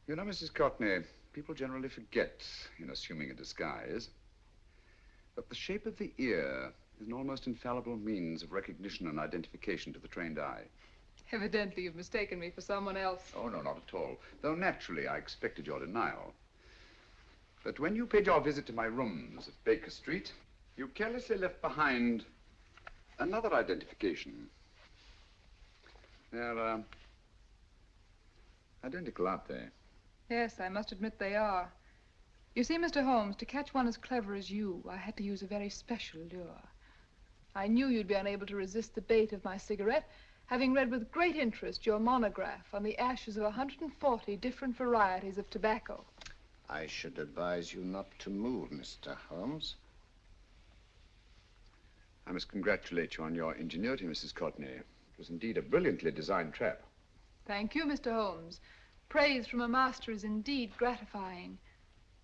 You know, Mrs. Courtney, people generally forget in assuming a disguise that the shape of the ear is an almost infallible means of recognition and identification to the trained eye. Evidently, you've mistaken me for someone else. Oh, no, not at all. Though naturally, I expected your denial. But when you paid your visit to my rooms at Baker Street, you carelessly left behind another identification. They're, identical, aren't they? Yes, I must admit they are. You see, Mr. Holmes, to catch one as clever as you, I had to use a very special lure. I knew you'd be unable to resist the bait of my cigarette, having read with great interest your monograph on the ashes of 140 different varieties of tobacco. I should advise you not to move, Mr. Holmes. I must congratulate you on your ingenuity, Mrs. Courtney. It was indeed a brilliantly designed trap. Thank you, Mr. Holmes. Praise from a master is indeed gratifying.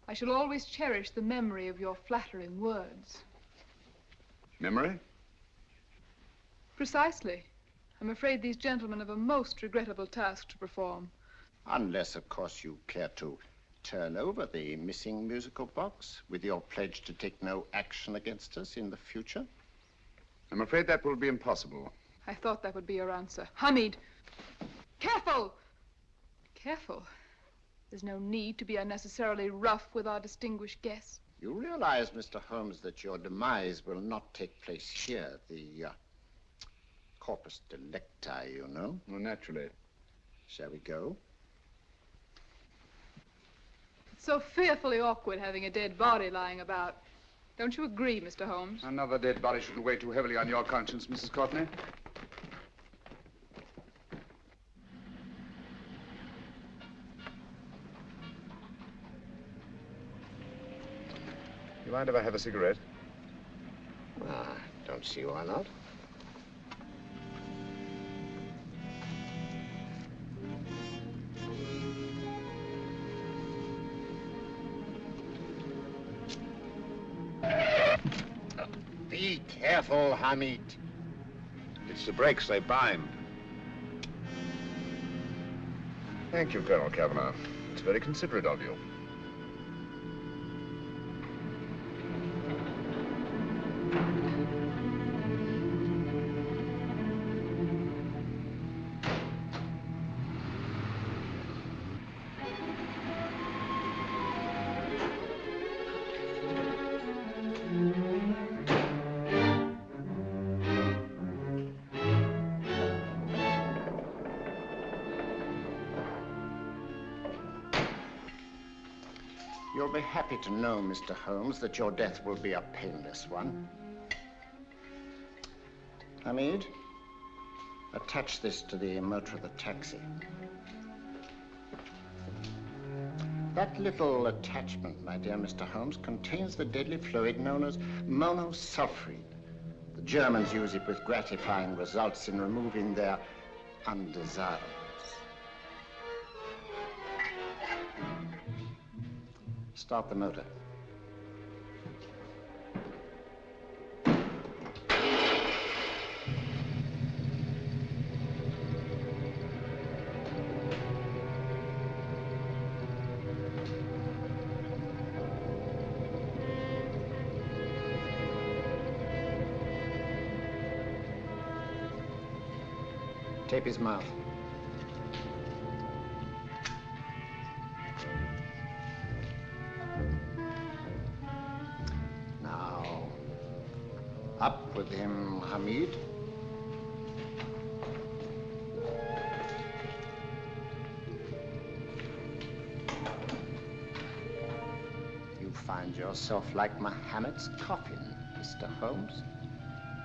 I shall always cherish the memory of your flattering words. Memory? Precisely. I'm afraid these gentlemen have a most regrettable task to perform. Unless, of course, you care to turn over the missing musical box with your pledge to take no action against us in the future. I'm afraid that will be impossible. I thought that would be your answer. Hamid! Careful! Careful. There's no need to be unnecessarily rough with our distinguished guest. You realize, Mr. Holmes, that your demise will not take place here. The corpus delicti, you know. Well, naturally. Shall we go? It's so fearfully awkward having a dead body lying about. Don't you agree, Mr. Holmes? Another dead body shouldn't weigh too heavily on your conscience, Mrs. Courtney. You mind if I have a cigarette? Don't see why not. Be careful, Hamid. It's the brakes, they bind. Thank you, Colonel Cavanaugh. It's very considerate of you. You'll be happy to know, Mr. Holmes, that your death will be a painless one. Hamid, attach this to the motor of the taxi. That little attachment, my dear Mr. Holmes, contains the deadly fluid known as monosulfide. The Germans use it with gratifying results in removing their undesirables. Start the motor. Tape his mouth. Now, up with him, Hamid. You find yourself like Muhammad's coffin, Mr. Holmes,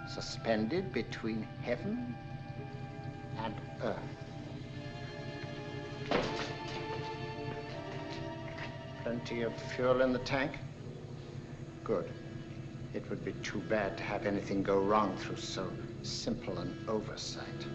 suspended between heaven and earth. Plenty of fuel in the tank? Good. It would be too bad to have anything go wrong through so simple an oversight.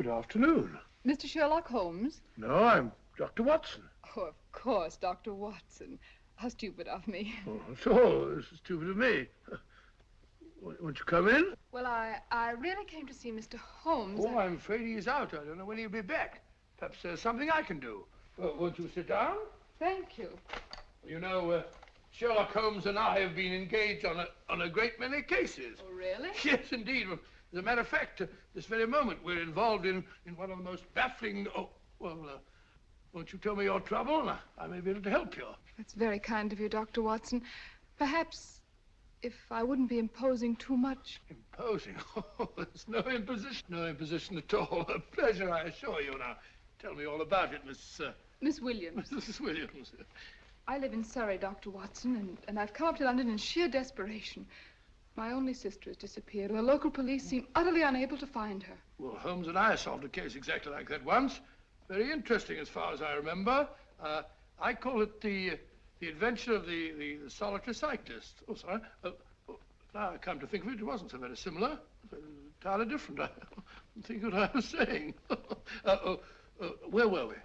Good afternoon. Mr. Sherlock Holmes? No, I'm Dr. Watson. Oh, of course, Dr. Watson. How stupid of me. Oh, so this is stupid of me. Won't you come in? Well, I really came to see Mr. Holmes. Oh, I'm afraid he's out. I don't know when he'll be back. Perhaps there's something I can do. Won't you sit down? Thank you. You know, Sherlock Holmes and I have been engaged on a great many cases. Oh, really? Yes, indeed. As a matter of fact, this very moment, we're involved in one of the most baffling... Oh, well, won't you tell me your trouble, and I may be able to help you. That's very kind of you, Dr. Watson. Perhaps if I wouldn't be imposing too much. Imposing? Oh, there's no imposition. No imposition at all. A pleasure, I assure you. Now, tell me all about it, Miss Williams. Mrs. Williams. I live in Surrey, Dr. Watson, and I've come up to London in sheer desperation. My only sister has disappeared, and the local police seem utterly unable to find her. Well, Holmes and I solved a case exactly like that once. Very interesting, as far as I remember. I call it the adventure of the solitary cyclist. Oh, sorry. Now I come to think of it, it wasn't so very similar. Entirely different. I don't think what I was saying. Where were we?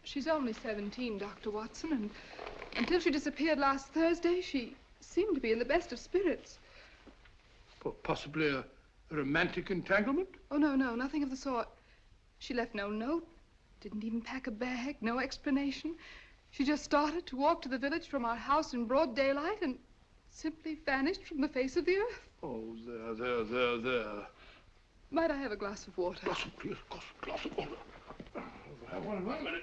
She's only 17, Dr. Watson, and until she disappeared last Thursday, she seemed to be in the best of spirits. Possibly a romantic entanglement? Oh, no, nothing of the sort. She left no note, didn't even pack a bag, no explanation. She just started to walk to the village from our house in broad daylight and simply vanished from the face of the earth. Oh, there. Might I have a glass of water? Glass of water. I'll have one in 1 minute.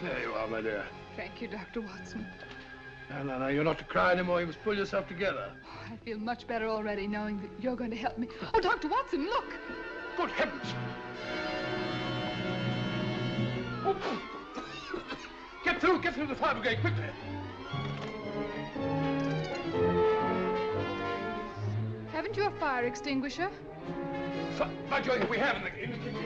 There you are, my dear. Thank you, Dr. Watson. No, you're not to cry anymore. You must pull yourself together. Oh, I feel much better already knowing that you're going to help me. Oh, Dr. Watson, look! Good heavens! Oh. Get through the fire brigade, quickly! Haven't you a fire extinguisher? By George, we have in the kitchen.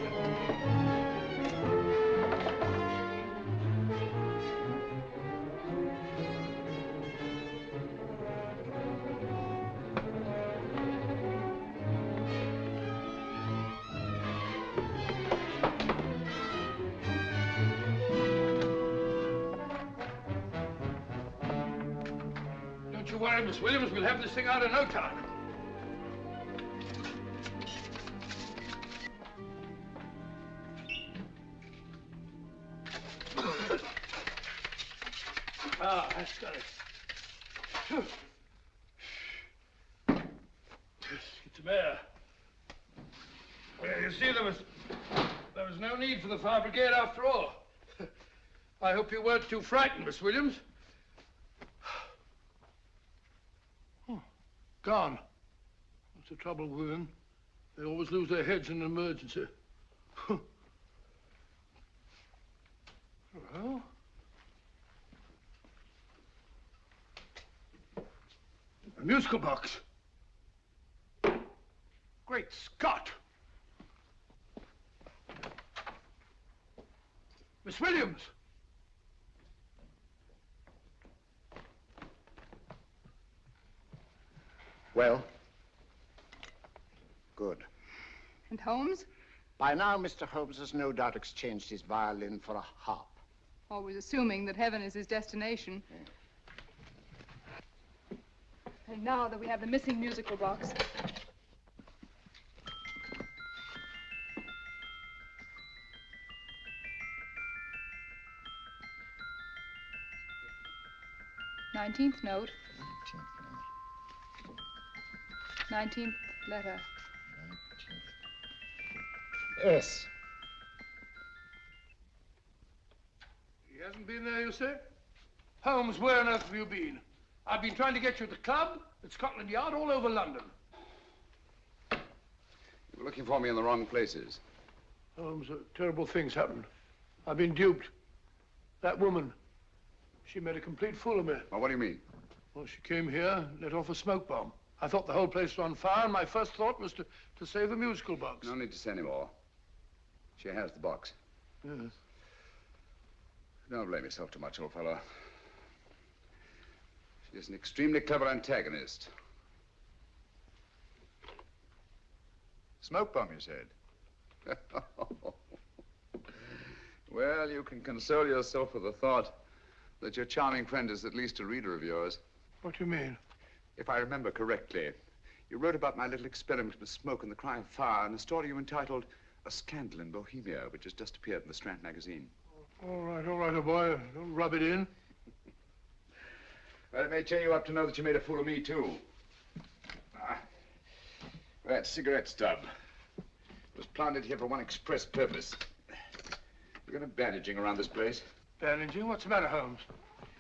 Don't you worry, Miss Williams. We'll have this thing out in no time. That's got it. It's a mare. Well, you see, there was no need for the fire brigade after all. I hope you weren't too frightened, Miss Williams. Oh, gone. That's the trouble with women. They always lose their heads in an emergency. Well... a musical box. Great Scott! Miss Williams! Well? Good. And Holmes? By now, Mr. Holmes has no doubt exchanged his violin for a harp. Always assuming that heaven is his destination. And now that we have the missing musical box. Nineteenth note. 19th letter. Yes. He hasn't been there, you say? Holmes, where on earth have you been? I've been trying to get you at the club, at Scotland Yard, all over London. You were looking for me in the wrong places. Holmes, terrible things happened. I've been duped. That woman, she made a complete fool of me. Well, what do you mean? Well, she came here, let off a smoke bomb. I thought the whole place was on fire, and my first thought was to save the musical box. No need to say any more. She has the box. Yes. Don't blame yourself too much, old fellow. She's an extremely clever antagonist. Smoke bomb, you said? Well, you can console yourself with the thought that your charming friend is at least a reader of yours. What do you mean? If I remember correctly, you wrote about my little experiment with smoke and the cry of fire in a story you entitled A Scandal in Bohemia, which has just appeared in the Strand magazine. All right, old boy. Don't rub it in. Well, it may cheer you up to know that you made a fool of me, too. That cigarette stub was planted here for one express purpose. You're going to bandaging around this place. Bandaging? What's the matter, Holmes?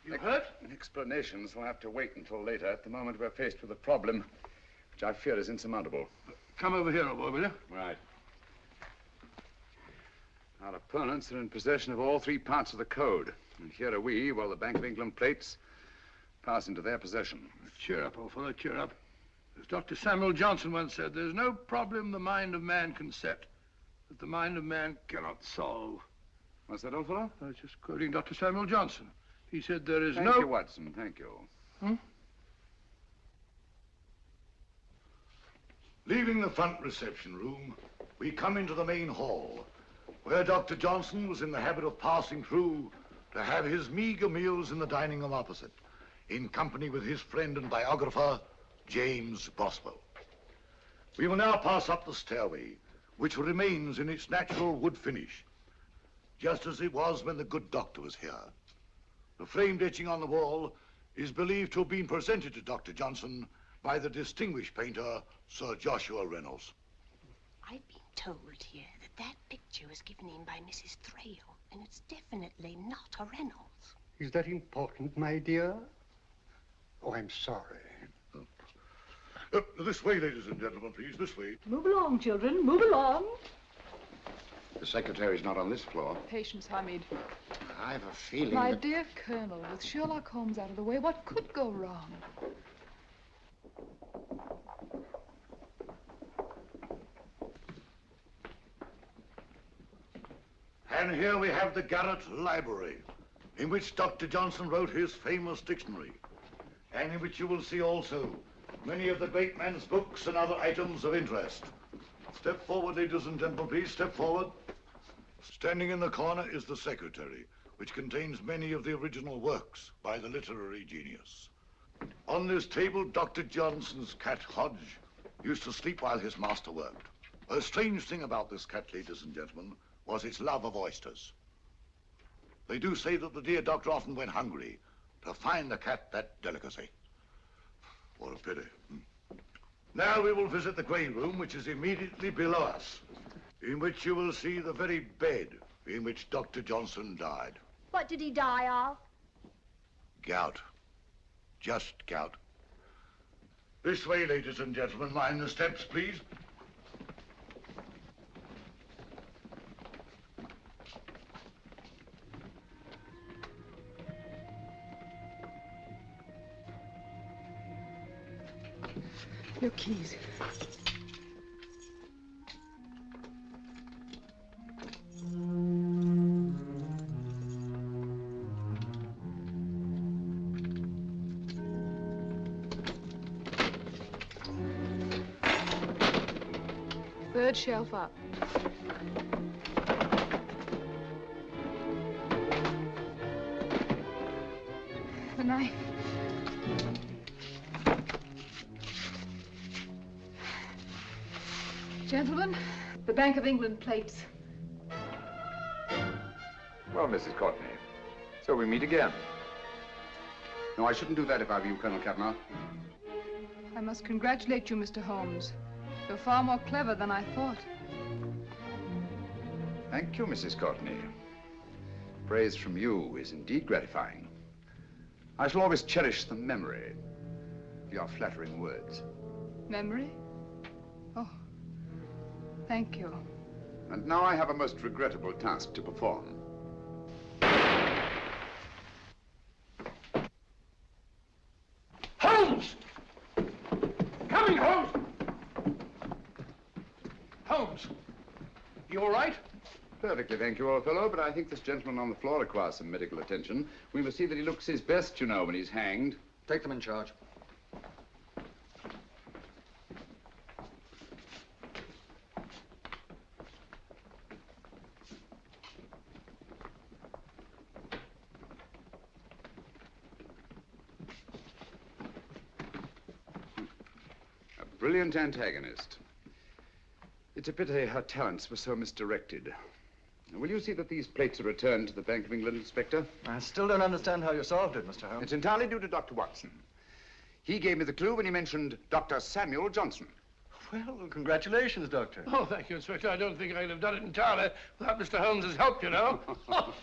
You hurt? Explanations will have to wait until later. At the moment, we're faced with a problem which I fear is insurmountable. Come over here, old boy, will you? Right. Our opponents are in possession of all three parts of the code. And here are we, while the Bank of England plates pass into their possession. Cheer up, old fellow, cheer up. As Dr. Samuel Johnson once said, there's no problem the mind of man can set that the mind of man cannot solve. What's that, old fellow? I was just quoting Dr. Samuel Johnson. He said there is Thank you, Watson. Thank you. Hmm? Leaving the front reception room, we come into the main hall, where Dr. Johnson was in the habit of passing through to have his meager meals in the dining room opposite, in company with his friend and biographer, James Boswell. We will now pass up the stairway, which remains in its natural wood finish, just as it was when the good doctor was here. The framed etching on the wall is believed to have been presented to Dr. Johnson by the distinguished painter, Sir Joshua Reynolds. I've been told here that picture was given in by Mrs. Thrale, and it's definitely not a Reynolds. Is that important, my dear? Oh, I'm sorry. This way, ladies and gentlemen, please, this way. Move along, children, move along. The secretary's not on this floor. Patience, Hamid. I've a feeling My that... dear Colonel, with Sherlock Holmes out of the way, what could go wrong? And here we have the Garrett Library, in which Dr. Johnson wrote his famous dictionary, and in which you will see also many of the great man's books and other items of interest. Step forward, ladies and gentlemen, please, step forward. Standing in the corner is the secretary, which contains many of the original works by the literary genius. On this table, Dr. Johnson's cat, Hodge, used to sleep while his master worked. A strange thing about this cat, ladies and gentlemen, was its love of oysters. They do say that the dear doctor often went hungry to find the cat that delicacy. What a pity. Now we will visit the grey room, which is immediately below us, in which you will see the very bed in which Dr. Johnson died. What did he die of? Gout. Just gout. This way, ladies and gentlemen. Mind the steps, please. Your keys. Third shelf up. The knife. Gentlemen, the Bank of England plates. Well, Mrs. Courtney, so we meet again. No, I shouldn't do that if I were you, Colonel Cavanaugh. I must congratulate you, Mr. Holmes. You're far more clever than I thought. Thank you, Mrs. Courtney. Praise from you is indeed gratifying. I shall always cherish the memory of your flattering words. Memory? Oh. Thank you. And now I have a most regrettable task to perform. Holmes! Coming, Holmes! Holmes, you all right? Perfectly, thank you, old fellow, but I think this gentleman on the floor requires some medical attention. We must see that he looks his best, you know, when he's hanged. Take them in charge. A brilliant antagonist. It's a pity her talents were so misdirected. Will you see that these plates are returned to the Bank of England, Inspector? I still don't understand how you solved it, Mr. Holmes. It's entirely due to Dr. Watson. He gave me the clue when he mentioned Dr. Samuel Johnson. Well, congratulations, Doctor. Oh, thank you, Inspector. I don't think I'd have done it entirely without Mr. Holmes's help, you know. Oh.